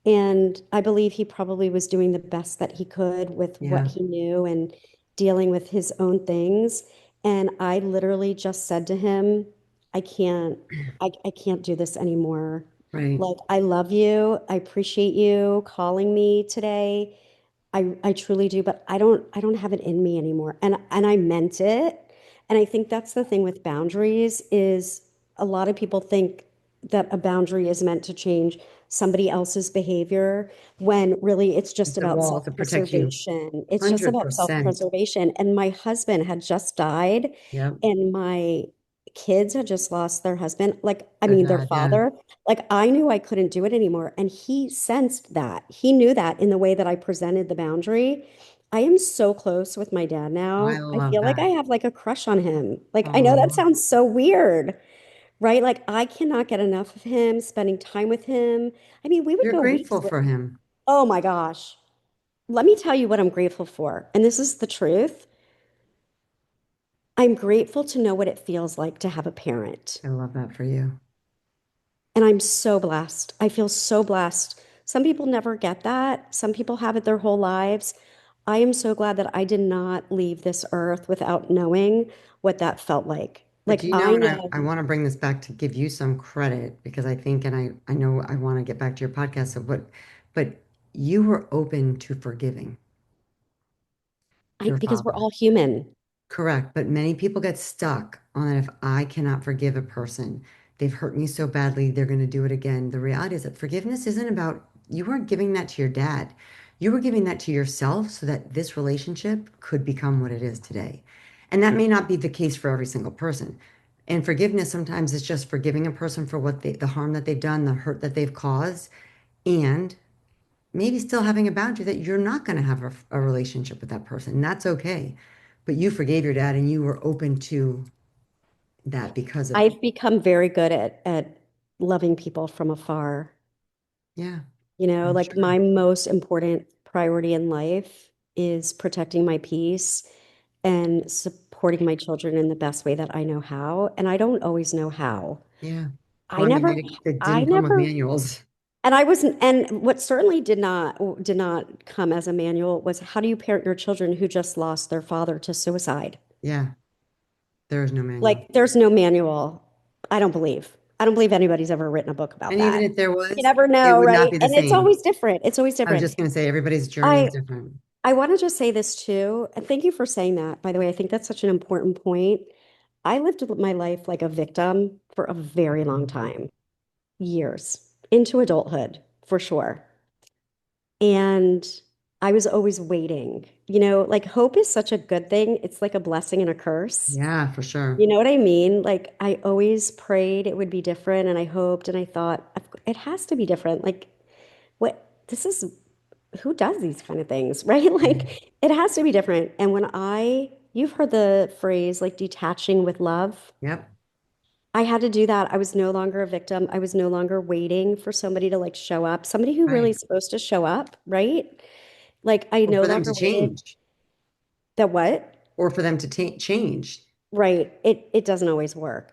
And I believe he probably was doing the best that he could with what Yeah. he knew and dealing with his own things. And I literally just said to him, I can't, I can't do this anymore. Right. Like, I love you. I appreciate you calling me today. I truly do, but I don't have it in me anymore. And I meant it. And I think that's the thing with boundaries is a lot of people think that a boundary is meant to change somebody else's behavior when really it's just It's a about wall to protect you. self-preservation. It's just about 100%. self-preservation. And my husband had just died, Yep. and my kids had just lost their husband, like, I Their mean, their dad. Yeah. father. Like, I knew I couldn't do it anymore. And he sensed that. He knew that in the way that I presented the boundary. I am so close with my dad I now. I love feel like that. I have like a crush on him. Like, I know that Oh, sounds so weird, right? Like, I cannot get enough of him, spending time with him. I mean, we would you're go weeks grateful with, for him. oh my gosh. Let me tell you what I'm grateful for. And this is the truth. I'm grateful to know what it feels like to have a parent. I love that for you. And I'm so blessed. I feel so blessed. Some people never get that. Some people have it their whole lives. I am so glad that I did not leave this earth without knowing what that felt like. But Like do you know, I and I know want to bring this back to give you some credit because I think, and I know I want to get back to your podcast of what, but you were open to forgiving your because we're father. all human. Correct. But many people get stuck on if I cannot forgive a person, they've hurt me so badly, they're going to do it again. The reality is that forgiveness isn't about, you weren't giving that to your dad. You were giving that to yourself so that this relationship could become what it is today. And that may not be the case for every single person. And forgiveness sometimes is just forgiving a person for what they, the harm that they've done, the hurt that they've caused, and maybe still having a boundary that you're not going to have a relationship with that person. And that's okay. But you forgave your dad and you were open to that because of, I've become very good at loving people from afar. yeah, You know, I'm like sure. my most important priority in life is protecting my peace and supporting my children in the best way that I know how. And I don't always know how. Yeah. I Well, I mean, never, they I didn't come with never, manuals. and I wasn't, and what certainly did not come as a manual was how do you parent your children who just lost their father to suicide? Yeah, there is no manual. Like, there's no manual. I don't believe. I don't believe anybody's ever written a book about And even that. if there You was, never it know, would not right? be the And it's same. always different. It's always I was different. just going to say everybody's journey is I different. I want to just say this too, and thank you for saying that. By the way, I think that's such an important point. I lived my life like a victim for a very long Mhm. time, years into adulthood, for sure. And I was always waiting. You know, like hope is such a good thing. It's like a blessing and a curse. Yeah, for sure. You know what I mean? Like I always prayed it would be different and I hoped and I thought it has to be different. Like what this is who does these kind of things, right? Yeah. Like it has to be different. And you've heard the phrase like detaching with love. Yep. I had to do that. I was no longer a victim. I was no longer waiting for somebody to like show up, somebody who really Right. is supposed to show up, right? Like I Or no for them to longer waited. change, That what? or for them to change. Right. It doesn't always work.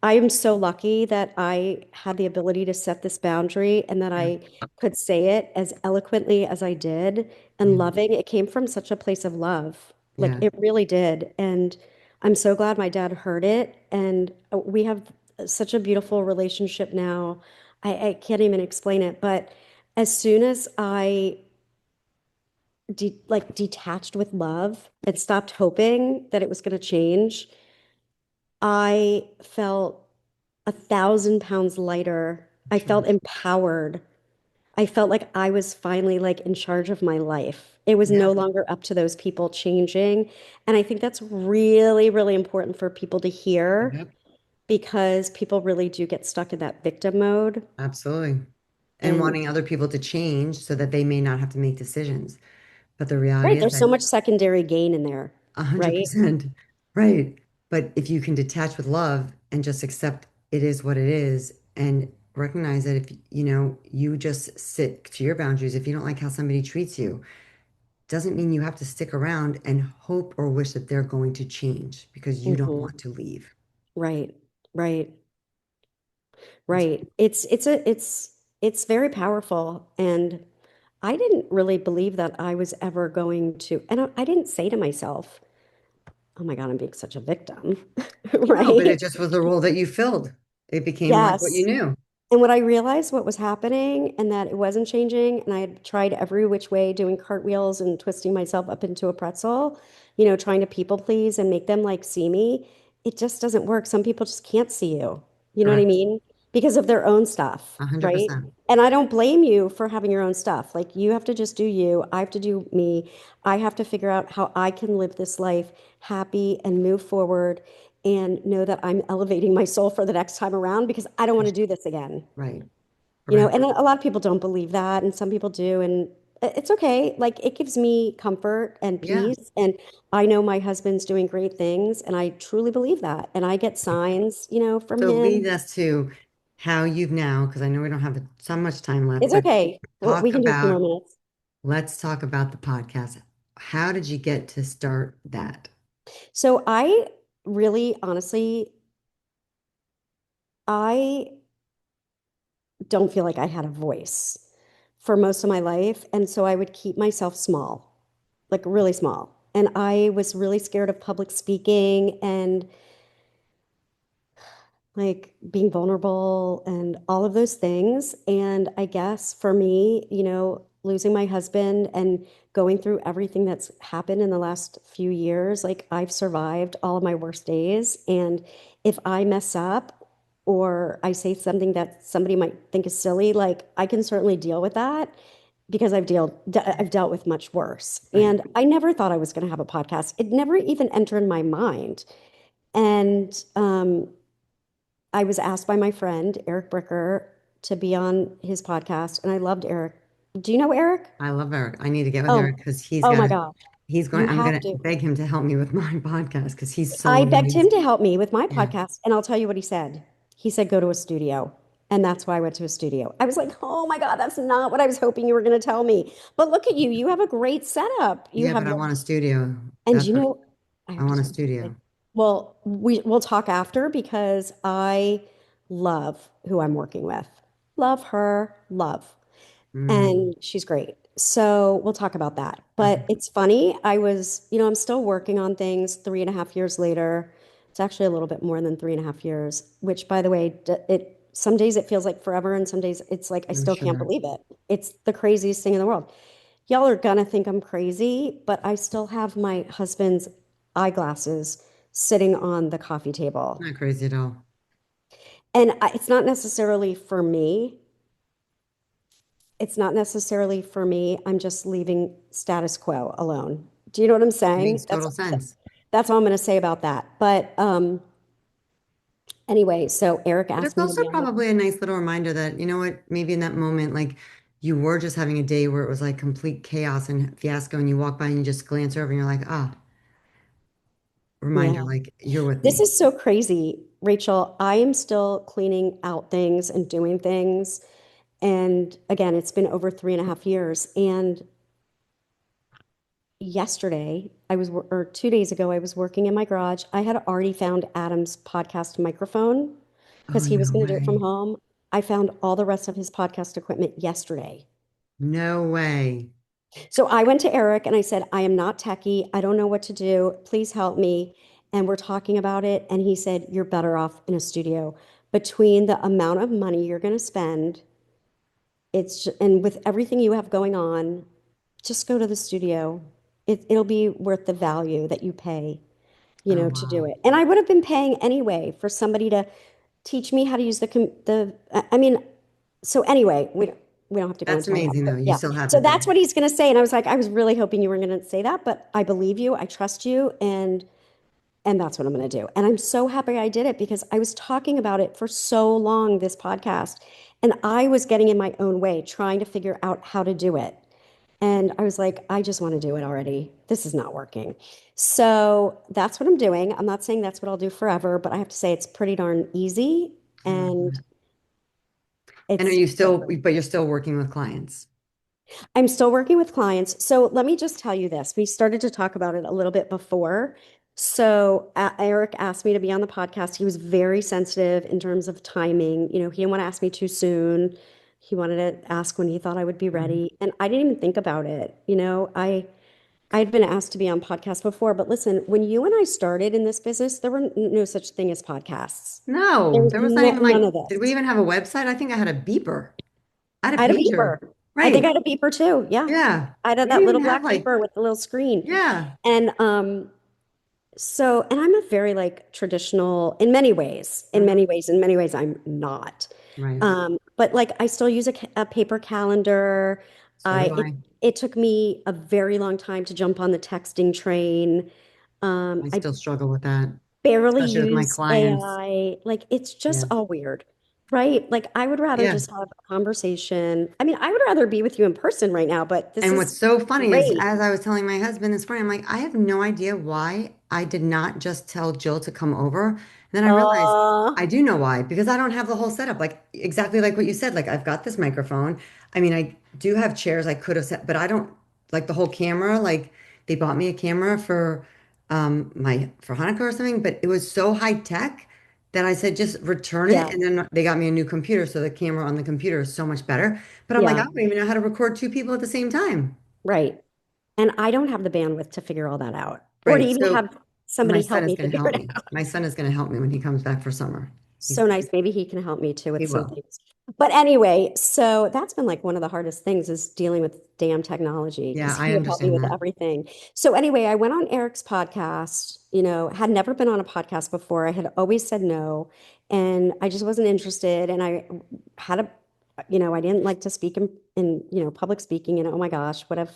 I am so lucky that I had the ability to set this boundary and that Yeah. I could say it as eloquently as I did and Yeah. loving. It came from such a place of love. Like Yeah. it really did. And I'm so glad my dad heard it. And we have such a beautiful relationship now. I can't even explain it. But as soon as I like detached with love and stopped hoping that it was going to change, I felt 1,000 pounds lighter. I'm I sure. felt empowered. I felt like I was finally like in charge of my life. It was Yeah. no longer up to those people changing. And I think that's really, really important for people to hear Yep. because people really do get stuck in that victim mode. Absolutely. And And wanting other people to change so that they may not have to make decisions. But the reality right, is there's so that much secondary gain in there, right? 100%. Right. But if you can detach with love and just accept it is what it is and recognize that if you just sit to your boundaries, if you don't like how somebody treats you, doesn't mean you have to stick around and hope or wish that they're going to change because you don't Mhm. want to leave. Right, right, That's right. It's very powerful. And I didn't really believe that I was ever going to, and I didn't say to myself, oh my God, I'm being such a victim, no, but right? it just was the role that you filled. It became like what you Yes. knew. And when I realized what was happening and that it wasn't changing, and I had tried every which way doing cartwheels and twisting myself up into a pretzel, trying to people please and make them like see me, it just doesn't work. Some people just can't see you. You know what I Correct. mean? Because of their own stuff, right? 100%. And I don't blame you for having your own stuff. Like you have to just do you. I have to do me. I have to figure out how I can live this life happy and move forward and know that I'm elevating my soul for the next time around because I don't want to do this again. Right. You know, Correct. and a lot of people don't believe that, and some people do. And It's okay. Like it gives me comfort and Yeah. peace. And I know my husband's doing great things, and I truly believe that. And I get signs, from So him. lead us to how you've now, because I know we don't have so much time left, It's but okay. We talk can do a few more about, minutes. let's talk about the podcast. How did you get to start that? So I really, honestly, I don't feel like I had a voice for most of my life. And so I would keep myself small, like really small. And I was really scared of public speaking and like being vulnerable and all of those things. And I guess for me, losing my husband and going through everything that's happened in the last few years, like I've survived all of my worst days. And if I mess up or I say something that somebody might think is silly, like I can certainly deal with that because I've dealt with much worse. Right. And I never thought I was going to have a podcast. It never even entered my mind. And I was asked by my friend, Eric Bricker, to be on his podcast, and I loved Eric. Do you know Eric? I love Eric. I need to get with Eric Oh, because oh my gosh. I'm You have going to to. beg him to help me with my podcast because he's so I begged nice. him to help me with my Yeah. podcast, and I'll tell you what he said. He said, go to a studio. And that's why I went to a studio. I was like, oh my God, that's not what I was hoping you were going to tell me. But look at you. You have a great setup. You Yeah, but have I your, want a studio. and That's you what know, I I have to want a tell you something. studio. Well, we'll talk after because I love who I'm working with. Love her, love. Mm, And she's great. So we'll talk about that. But okay. it's funny. I'm still working on things 3.5 years later. It's actually a little bit more than 3.5 years, which by the way, some days it feels like forever, and some days it's like I I'm still can't sure. believe it. It's the craziest thing in the world. Y'all are gonna think I'm crazy, but I still have my husband's eyeglasses sitting on the coffee table. Not crazy at all. And it's not necessarily for me. It's not necessarily for me. I'm just leaving status quo alone. Do you know what I'm saying? Makes total sense. That's all I'm going to say about that. But anyway, so Eric But asked it's me to also be on the. probably a nice little reminder that, you know what, maybe in that moment, like you were just having a day where it was like complete chaos and fiasco, and you walk by and you just glance over and you're like, ah, reminder, Yeah, like you're with this me. is so crazy, Rachel. I am still cleaning out things and doing things. And again, it's been over 3.5 years. And yesterday, or 2 days ago, I was working in my garage. I had already found Adam's podcast microphone Oh, because he was no going to do it from way. home. I found all the rest of his podcast equipment yesterday. No way. So I went to Eric and I said, I am not techie. I don't know what to do. Please help me. And we're talking about it. And he said, you're better off in a studio. Between the amount of money you're going to spend, and with everything you have going on, just go to the studio. It'll be worth the value that you pay, Oh, to do wow. it. And I would have been paying anyway for somebody to teach me how to use I mean, so anyway, we don't have to go That's into all that. amazing, But though. You yeah. still have So it that's there. what he's going to say. And I was like, I was really hoping you were going to say that, but I believe you. I trust you. And that's what I'm going to do. And I'm so happy I did it because I was talking about it for so long, this podcast, and I was getting in my own way, trying to figure out how to do it. And I was like, I just want to do it already. This is not working. So that's what I'm doing. I'm not saying that's what I'll do forever, but I have to say it's pretty darn easy I love and that. And are it's you great. still, but you're still working with clients? I'm still working with clients. So let me just tell you this. We started to talk about it a little bit before. So Eric asked me to be on the podcast. He was very sensitive in terms of timing. He didn't want to ask me too soon. He wanted to ask when he thought I would be Mhm. ready. And I didn't even think about it. I'd been asked to be on podcasts before, but listen, when you and I started in this business, there were no such thing as podcasts. There No, was there was not even none like, of did we this. even have a website? I think I had a beeper. I had a I had a pager. beeper. I think I Right. had a beeper too. Yeah. Yeah. I had We that didn't little even have black like, beeper with the little screen. yeah. And and I'm a very like traditional in many ways. Hmm. In many ways I'm not. Right. But like I still use a paper calendar. So do It I. it took me a very long time to jump on the texting train. I I still struggle with that, barely especially with my use clients. AI. Like it's just Yeah. all weird. Right? Like I would rather Yeah. just have a conversation. I mean, I would rather be with you in person right now, but this And what's is so funny is, great. as I was telling my husband this morning, I'm like, I have no idea why I did not just tell Jill to come over. And then I realized Uh, I do know why, because I don't have the whole setup. Like exactly like what you said. Like I've got this microphone. I mean, I do have chairs I could have set, but I don't like the whole camera. Like they bought me a camera for my for Hanukkah or something, but it was so high tech that I said just return it. yeah, And then they got me a new computer, so the camera on the computer is so much better. But I'm like, I yeah, don't even know how to record two people at the same time. right. And I don't have the bandwidth to figure all that out or to Right. even So have my somebody son help is me going to figure help it me. out. My son is going to help me when he comes back for summer. So nice. Maybe he can help me too He with some will. things. But anyway, so that's been like one of the hardest things is dealing with damn technology Yeah, because he I would help me understand with that. everything. So anyway, I went on Eric's podcast, had never been on a podcast before. I had always said no, and I just wasn't interested. And I had I didn't like to speak in public speaking. And oh my gosh, what if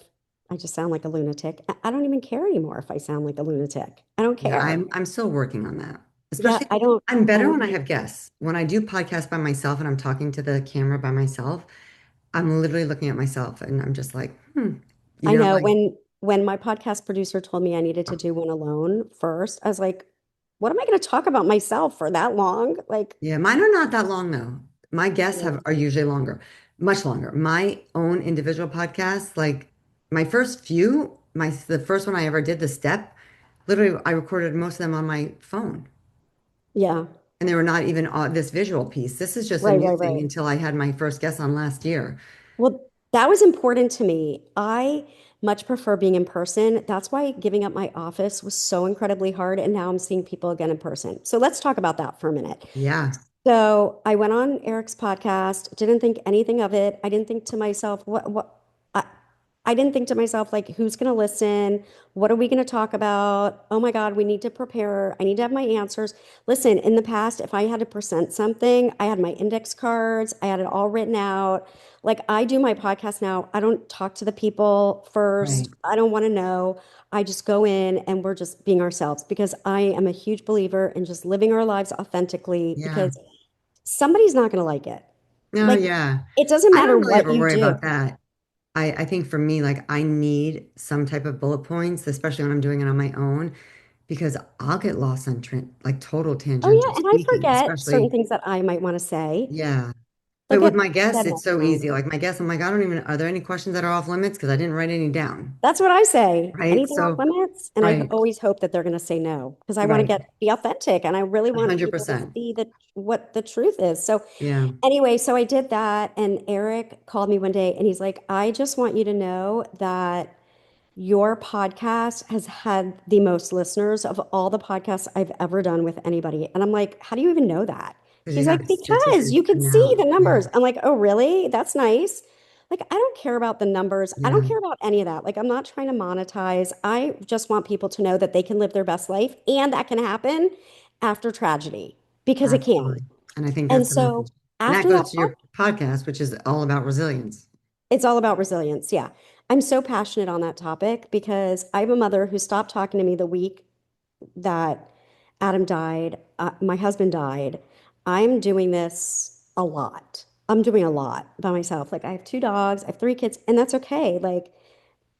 I just sound like a lunatic? I don't even care anymore if I sound like a lunatic. I don't Yeah, care. I'm still working on that. Yeah, Especially I don't. I'm I better don't when I have guests. When I do podcasts by myself and I'm talking to the camera by myself, I'm literally looking at myself and I'm just like, I know like, when my podcast producer told me I needed to do one alone first, I was like, what am I going to talk about myself for that long? Like, yeah, mine are not that long though. My guests yeah, have are usually longer, much longer. My own individual podcasts, like my first few, the first one I ever did, the step, literally I recorded most of them on my phone. yeah, And they were not even this visual piece. This is just right, right, amusing right. until I had my first guest on last year. Well, that was important to me. I much prefer being in person. That's why giving up my office was so incredibly hard. And now I'm seeing people again in person. So let's talk about that for a minute. Yeah, So I went on Eric's podcast, didn't think anything of it. I didn't think to myself, I, I didn't think to myself, like, who's going to listen? What are we going to talk about? Oh my God, we need to prepare. I need to have my answers. Listen, in the past, if I had to present something, I had my index cards, I had it all written out. Like, I do my podcast now. I don't talk to the people right. first. I don't want to know. I just go in and we're just being ourselves because I am a huge believer in just living our lives authentically Yeah. because somebody's not going to like it. No, Like, yeah. it doesn't I matter don't really what ever you worry do. about that. I think for me, like I need some type of bullet points, especially when I'm doing it on my own, because I'll get lost on like total Oh, tangential yeah. And I speaking, forget certain especially, things that I might want to say. yeah. They'll But with get my guests, said it's next so time. easy. Like my guests, I'm like, I don't even, are there any questions that are off limits? Because I didn't write any down. That's what I say. Right. Anything off So, limits? And I right, always hope that they're going to say no because I want to right. be authentic and I really want people to 100%. see that what the truth is. So Yeah. anyway, so I did that and Eric called me one day and he's like, I just want you to know that your podcast has had the most listeners of all the podcasts I've ever done with anybody. And I'm like, how do you even know that? Because you He's like, got because statistics you can see now. the Yeah. numbers. I'm like, oh, really? That's nice. Like, I don't care about the numbers. I don't Yeah. care about any of that. Like, I'm not trying to monetize. I just want people to know that they can live their best life and that can happen after tragedy because it can. Absolutely. And I think And that's the so message. And that after that goes to your podcast, which is all about resilience. it's all about resilience. Yeah. I'm so passionate on that topic because I have a mother who stopped talking to me the week that Adam died. My husband died. I'm doing this a lot. I'm doing a lot by myself. Like I have two dogs, I have three kids, and that's okay. Like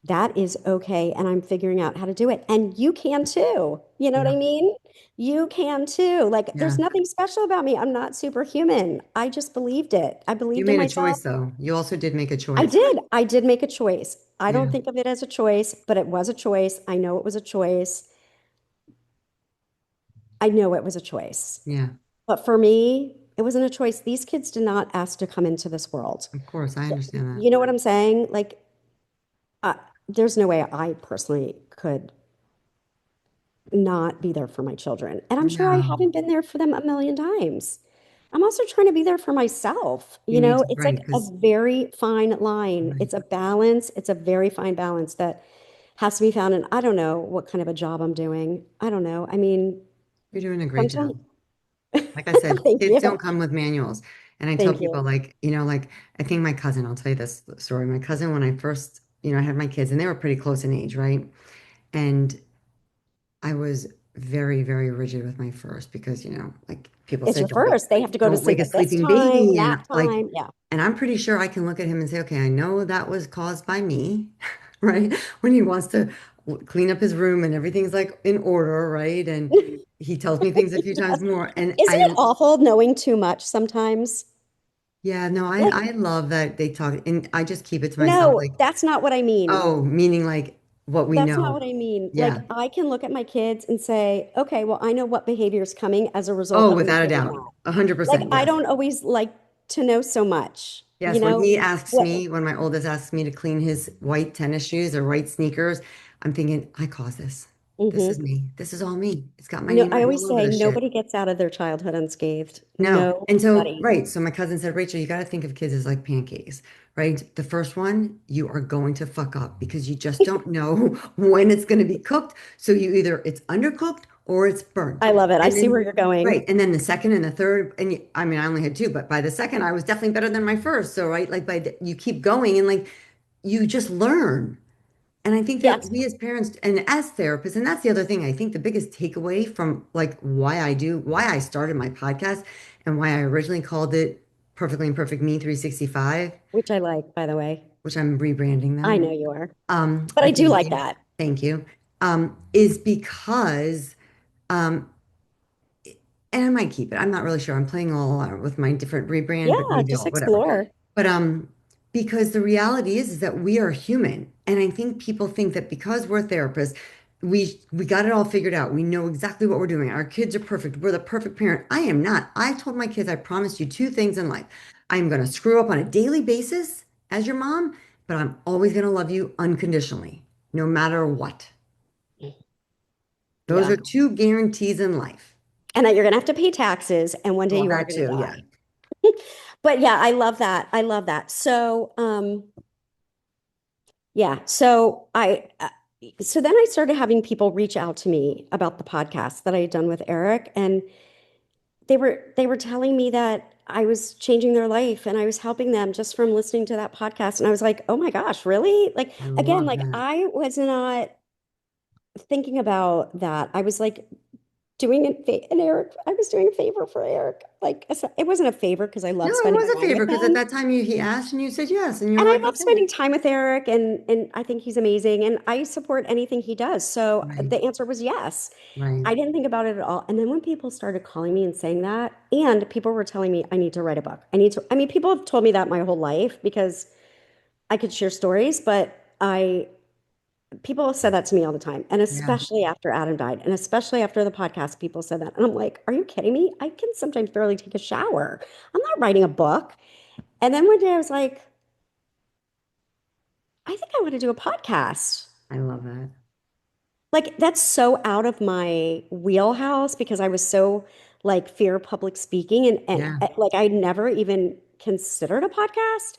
that is okay. And I'm figuring out how to do it. And you can too. You know what Yeah. I mean? You can too. Like Yeah. there's nothing special about me. I'm not superhuman. I just believed it. I You believed in made a myself. choice, though. You also did make a I choice. did. I did make a choice. I don't Yeah. think of it as a choice, but it was a choice. I know it was a choice. I know it was a choice. Yeah. But for me, it wasn't a choice. These kids did not ask to come into this world. Of course. I understand that. You know what I'm saying? Like, uh, there's no way I personally could not be there for my children. And I'm sure I No, haven't been there for them a million times. I'm also trying to be there for myself. you You need know, to, it's right? like a Because very fine line. right. It's a balance. It's a very fine balance that has to be found. And I don't know what kind of a job I'm doing. I don't know. I mean, You're doing a great sometimes, job. Like I said, thank kids don't you. come with manuals. And I tell Thank people, you. like, like, I think my cousin, I'll tell you this story. My cousin, when I first, I had my kids and they were pretty close in age, right? And I was very, very rigid with my first because, like, people It's said don't wake reversed. They have to go to don't wake sleep a at this sleeping time, baby, that and like, time. Yeah. and I'm pretty sure I can look at him and say, okay, I know that was caused by me, right? When he wants to clean up his room and everything's like in order, right? And he tells me things a few times Yes. more, and Isn't it I, awful knowing too much sometimes? yeah, no, Like, I love that they talk, and I just keep it to myself, no, like, that's not what I mean. oh, meaning like what we That's not know. what I mean. Like, Yeah. I can look at my kids and say, okay, well, I know what behavior is coming as a result Oh, of me without a doing doubt. that. Like, 100%. I Yes. don't always like to know so much, you Yes. When know? he asks What? me, when my oldest asks me to clean his white tennis shoes or white sneakers, I'm thinking, I caused this. This is Hmm. me. This is all me. It's got my No, name I written always all over say this shit. nobody gets out of their childhood unscathed. No. And so, Nobody. right. So my cousin said, Rachel, you got to think of kids as like pancakes, right? The first one, you are going to fuck up because you just don't know when it's going to be cooked. So you either it's undercooked or it's burnt. I love it. I And see where then, you're going. right. And then the second and the third, and I mean, I only had two, but by the second, I was definitely better than my first. So, right. Like you keep going and like you just learn. And I think that Yes. we as parents and as therapists, and that's the other thing, I think the biggest takeaway from like why I started my podcast and why I originally called it Perfectly Imperfect Me 365, Which I like, by the way. which I'm rebranding I though. know you are. But I I do thank like you. that. Thank you. Is because um, and I might keep it. I'm not really sure. I'm playing all with my different rebrand, but Yeah, maybe just I'll whatever. explore. But because the reality is that we are human, and I think people think that because we're therapists, we got it all figured out. We know exactly what we're doing. Our kids are perfect. We're the perfect parent. I am not. I told my kids I promised you two things in life. I'm going to screw up on a daily basis as your mom, but I'm always going to love you unconditionally, no matter what. Those Yeah. are two guarantees in life. And that you're going to have to pay taxes and one day Well, you are that going to too, yeah. die. But yeah, I love that. I love that. So, yeah. So then I started having people reach out to me about the podcast that I had done with Eric, and they were telling me that I was changing their life and I was helping them just from listening to that podcast. And I was like, oh my gosh, really? Like, I again, love like that. I was not thinking about that. I was like doing and Eric, I was doing a favor for Eric. Like, it wasn't a favor because I No, love it spending was a time with favor because at him. that time he asked and you said yes, and you were And I like, love okay, spending time with Eric, and I think he's amazing, and I support anything he does. So right, the answer was yes. right, I didn't think about it at all. And then when people started calling me and saying that, and people were telling me I need to write a book. I mean, people have told me that my whole life because I could share stories, but people have said that to me all the time. And yeah, especially after Adam died, and especially after the podcast, people said that. And I'm like, are you kidding me? I can sometimes barely take a shower. I'm not writing a book. And then one day I was like, I think I want to do a podcast. I love that. Like that's so out of my wheelhouse because I was so like fear of public speaking Yeah, like I never even considered a podcast.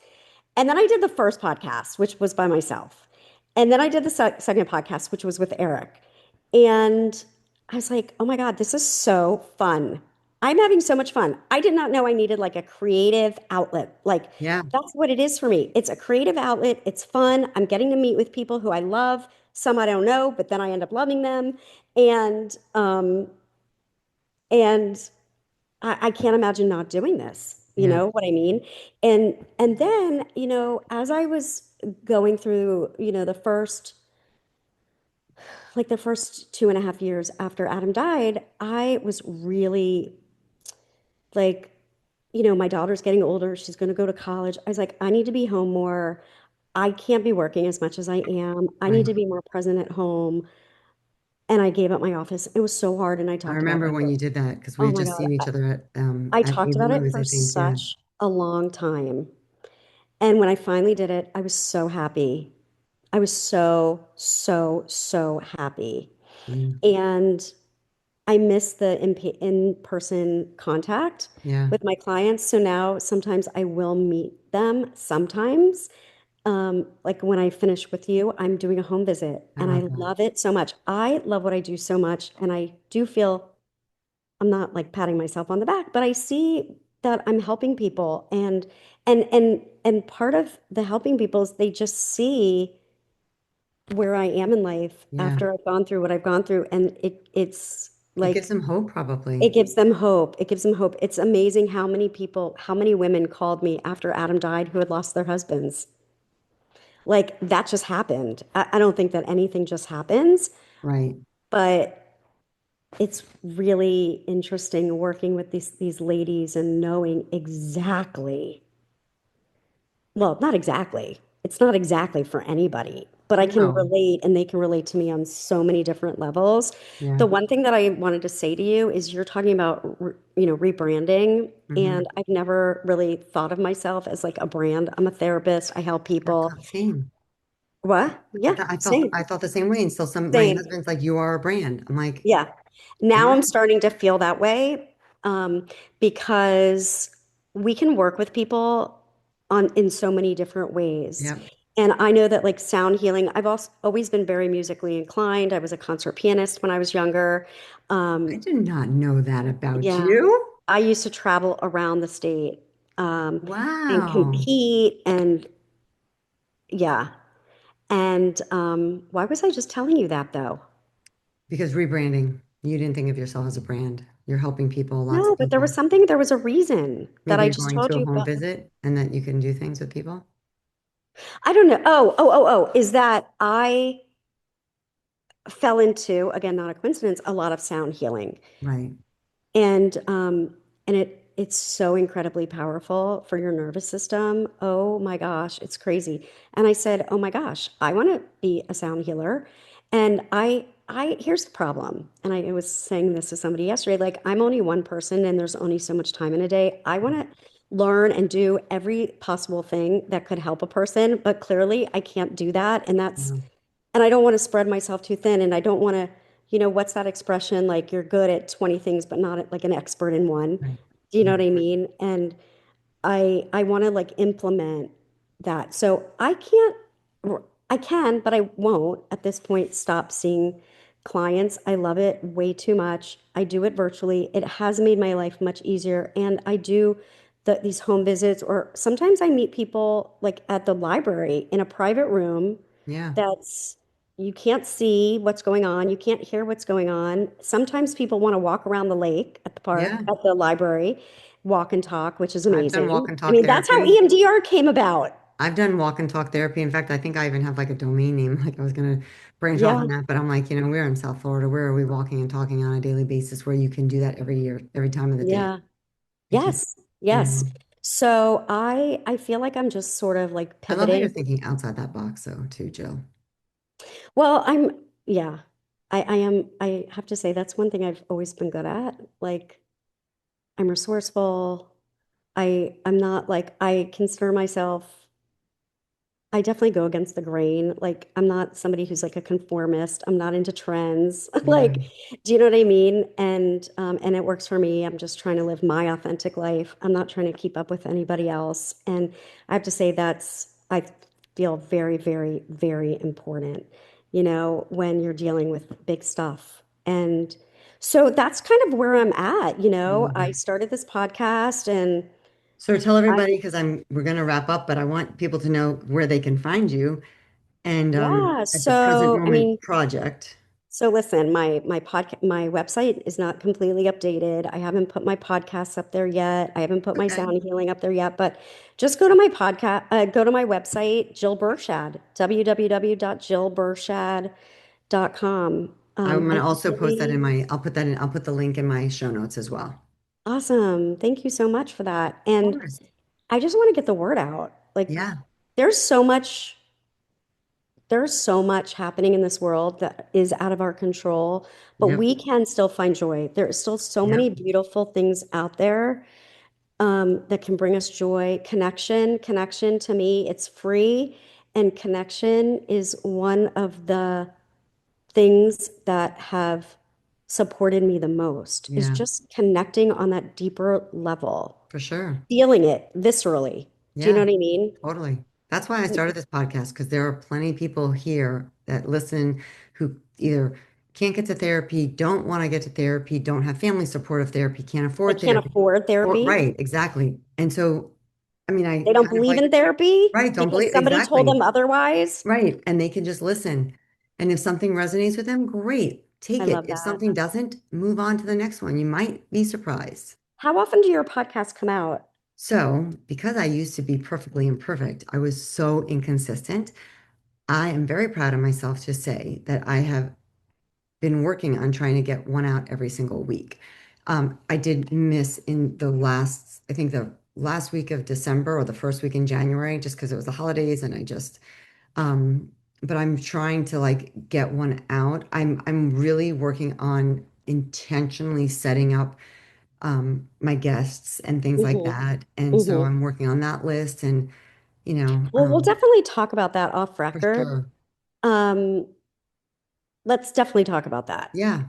And then I did the first podcast, which was by myself. And then I did the second podcast, which was with Eric. And I was like, oh my God, this is so fun. I'm having so much fun. I did not know I needed like a creative outlet. Like yeah, that's what it is for me. It's a creative outlet. It's fun. I'm getting to meet with people who I love. Some I don't know, but then I end up loving them. And and I can't imagine not doing this. You yeah. know what I mean? And then, as I was going through, the first 2.5 years after Adam died, I was really like, my daughter's getting older. She's going to go to college. I was like, I need to be home more. I can't be working as much as I am. I need Right. to be more present at home. And I gave up my office. It was so hard. And I I talked about remember that when for, you did that because we oh had my just God. seen each other I at talked Ava about it Mo's, for I think. Yeah, such a long time. And when I finally did it, I was so happy. I was so, so, so happy. yeah, And I miss the in-person contact yeah. with my clients. So now sometimes I will meet them sometimes. Like when I finish with you, I'm doing a home visit I and I love that. love it so much. I love what I do so much. And I do feel I'm not like patting myself on the back, but I see that I'm helping people and part of the helping people is they just see where I am in life Yeah, after I've gone through what I've gone through and it's It gives Like them hope, it probably. gives them hope. It gives them hope. It's amazing how many people, how many women called me after Adam died who had lost their husbands. Like that just happened. I don't think that anything just happens, Right. but it's really interesting working with these ladies and knowing exactly, well, not exactly. It's not exactly for anybody, but I can No. relate and they can relate to me on so many different levels. Yeah. The one thing that I wanted to say to you is you're talking about, rebranding, Hmm. and I've never really thought of myself as like a brand. I'm a therapist. I help people. Same. What? I Yeah, thought same, I felt the same way. And still my same. husband's like, you are a brand. I'm like, Yeah. all Now I'm right. starting to feel that way, because we can work with people on in so many different ways. Yep. And I know that like sound healing, I've also always been very musically inclined. I was a concert pianist when I was younger. I Um, did not know that about yeah, you. I used to travel around the state, um, and Wow. compete and yeah. And why was I just telling you that though? Because rebranding, you didn't think of yourself as a brand. You're helping people, lots No, of but people. there was a reason that Maybe I you're just going told to a you home about. visit and that you can do things with people. I don't know. Is that I fell into, again, not a coincidence, a lot of sound healing. Right. And it's so incredibly powerful for your nervous system. Oh my gosh, it's crazy. And I said, "Oh my gosh, I want to be a sound healer." And I here's the problem. And I was saying this to somebody yesterday, like I'm only one person and there's only so much time in a day. I want to learn and do every possible thing that could help a person, but clearly I can't do that. Yeah. And I don't want to spread myself too thin. And I don't want to, what's that expression? Like you're good at 20 things, but not like an expert in one. Right. Do you know Right. what I mean? And I want to like implement that. So I can, but I won't at this point stop seeing clients. I love it way too much. I do it virtually. It has made my life much easier. And I do these home visits, or sometimes I meet people like at the library in a private room Yeah. that's you can't see what's going on. You can't hear what's going on. Sometimes people want to walk around the lake at the park, Yeah. at the library, walk and talk, which is I've done walk amazing. and I talk mean, that's how therapy. EMDR came about. I've done walk and talk therapy. In fact, I think I even have like a domain name. Like I was going to branch off Yeah, on that, but I'm like, we're in South Florida. Where are we walking and talking on a daily basis where you can do that every year, every time of the day? yeah. It just, Yes, you yes. know, So I feel like I'm just sort of like I love how you're pivoting. thinking outside that box though, too, Jill. Well, yeah. I have to say that's one thing I've always been good at. Like I'm resourceful. I'm not like I consider myself I definitely go against the grain. Like, I'm not somebody who's like a conformist. I'm not into trends. Yeah. Like, do you know what I mean? And it works for me. I'm just trying to live my authentic life. I'm not trying to keep up with anybody else. And I have to say I feel very, very, very important, when you're dealing with big stuff. And so that's kind of where I'm at. I love I it. started this podcast and So tell everybody, I'm, because we're going to wrap up, but I want people to know where they can find you and yeah. at the present So, I moment mean, project. So listen, my website is not completely updated. I haven't put my podcasts up there yet. I haven't put my Okay. sound healing up there yet, but just go to my podcast, go to my website, Jill Bershad, www.jillbershad.com. I'm going to I also post that really I'll put that in, I'll put the link in my show notes as well. awesome. Thank you so much for that. Of And course. I just want to get the word out. Like Yeah. there's so much there's so much happening in this world that is out of our control, but Yep. we can still find joy. There are still so many Yep. beautiful things out there, that can bring us joy. Connection to me, it's free. And connection is one of the things that have supported me the most, is Yeah. just connecting on that deeper level, For sure. feeling it viscerally. Do you know Yeah. what I mean? Totally. That's why I started this podcast because there are plenty of people here that listen who either can't get to therapy, don't want to get to therapy, don't have family supportive therapy, can't They afford can't therapy. afford Or therapy. right, exactly. And so, I mean, I They don't kind of believe like, in therapy right, don't because believe somebody told them exactly. otherwise. Right. And they can just listen. And if something resonates with them, great. I take it. love If that. something doesn't, move on to the next one. You might be surprised. How often do your podcasts come out? So, because I used to be perfectly imperfect, I was so inconsistent. I am very proud of myself to say that I have been working on trying to get one out every single week. I did miss in the last, I think the last week of December or the first week in January, just because it was the holidays and I just, but I'm trying to like get one out. I'm really working on intentionally setting up my guests and things like Hmm. that. And so Hmm. I'm working on that list and, Well, we'll definitely talk about that off for record. sure. Um, let's definitely talk about that Yeah.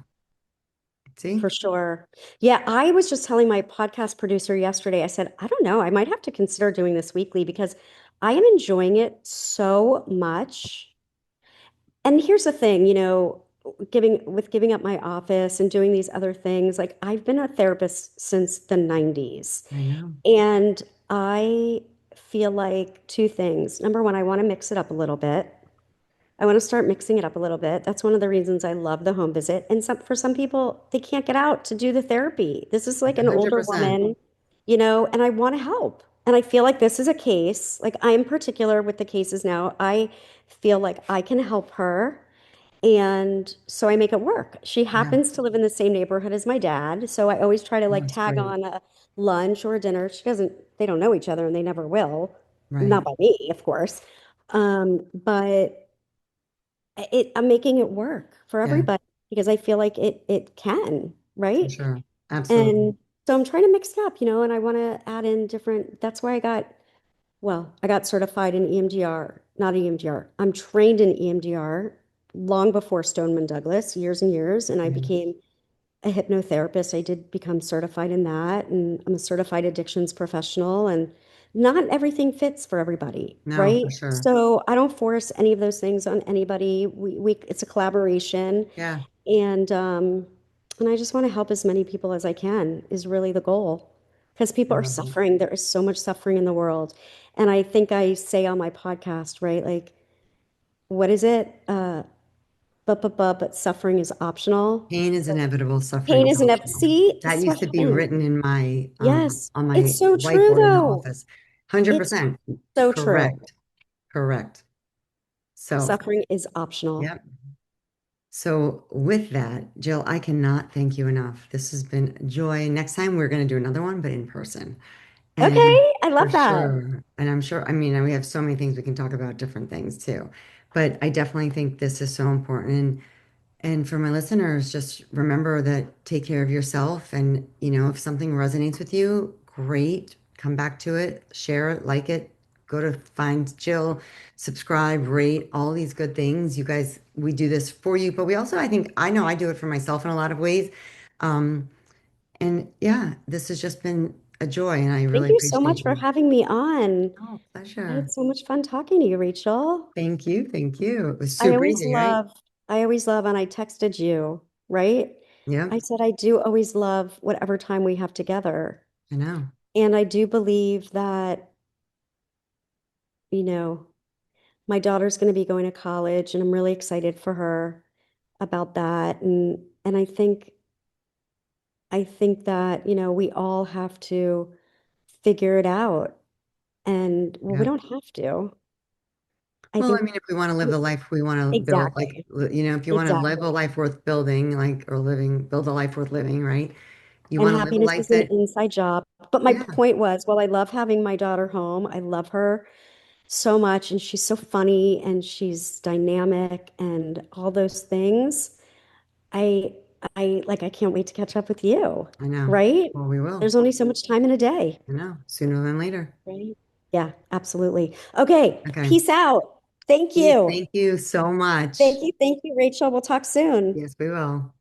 for See? sure. Yeah, I was just telling my podcast producer yesterday, I said, I don't know, I might have to consider doing this weekly because I am enjoying it so much. And here's the thing, giving up my office and doing these other things, like I've been a therapist since the 90s. I know. And I feel like two things. Number one, I want to mix it up a little bit. I want to start mixing it up a little bit. That's one of the reasons I love the home visit. And for some people, they can't get out to do the therapy. This is like an older 100%. woman, and I want to help. And I feel like this is a case, like I'm particular with the cases now. I feel like I can help her. And so I make it work. She Yeah. happens to live in the same neighborhood as my dad. So I always try to Oh, like that's tag great. on a lunch or a dinner. They don't know each other and they never will. Not Right. by me, of course. But I'm making it work for Yeah, everybody because I feel like it can, for right? sure. Absolutely. And so I'm trying to mix it up, and I want to add in different, that's why I got certified in EMDR, not EMDR. I'm trained in EMDR long before Stoneman Douglas, years and years, and I Yeah. became a hypnotherapist. I did become certified in that, and I'm a certified addictions professional, and not everything fits for everybody, No, right? for sure. So I don't force any of those things on anybody. It's a collaboration, Yeah. and um, and I just want to help as many people as I can is really the goal. Because I people are love it. suffering. There is so much suffering in the world. And I think I say on my podcast, right? Like, what is it? But suffering is optional. Pain is inevitable, suffering Pain is is an optional. see, this That is what used to be happened. written in my Yes, on it's my so true whiteboard in the though. office. It's 100%. so true. Correct. Correct. So, Suffering is optional. yep. So with that, Jill, I cannot thank you enough. This has been a joy. Next time we're going to do another one, but in person. And Okay, I for love that. sure, and I'm sure, I mean, we have so many things we can talk about, different things too. But I definitely think this is so important. And for my listeners, just remember that take care of yourself. And, if something resonates with you, great. Come back to it, share it, like it. Go to find Jill, subscribe, rate, all these good things. You guys, we do this for you, but we also, I know I do it for myself in a lot of ways. Um, and yeah, this has just been a joy, and I Thank really you so appreciate much for you. having me on. Oh, I had pleasure. so much fun talking to you, Rachel. Thank you. Thank you. It was I super always easy, right? love, I always love, and I texted you, right? Yeah, I said, I do always love whatever time we have together. I know. And I do believe that, you know, my daughter's going to be going to college, and I'm really excited for her about that. And I think that, we all have to figure it out. And well, we Yeah. don't have to. I Well, think I mean, if we want to live the life we want to build, like, exactly. if you want to live a Exactly. life worth building, like, or living, build a life worth living, right? You And want to live a happiness life is an that, inside job. But my yeah, point was, well, I love having my daughter home. I love her so much, and she's so funny and she's dynamic and all those things. I I can't wait to catch up with you, I know. right? Well, we will. There's only so much time in a day, I know. Sooner than later. right? Yeah, absolutely. Okay, Okay. peace out. Thank Pete, you. thank you so much. Thank you, Rachel. We'll talk soon. Yes, we will.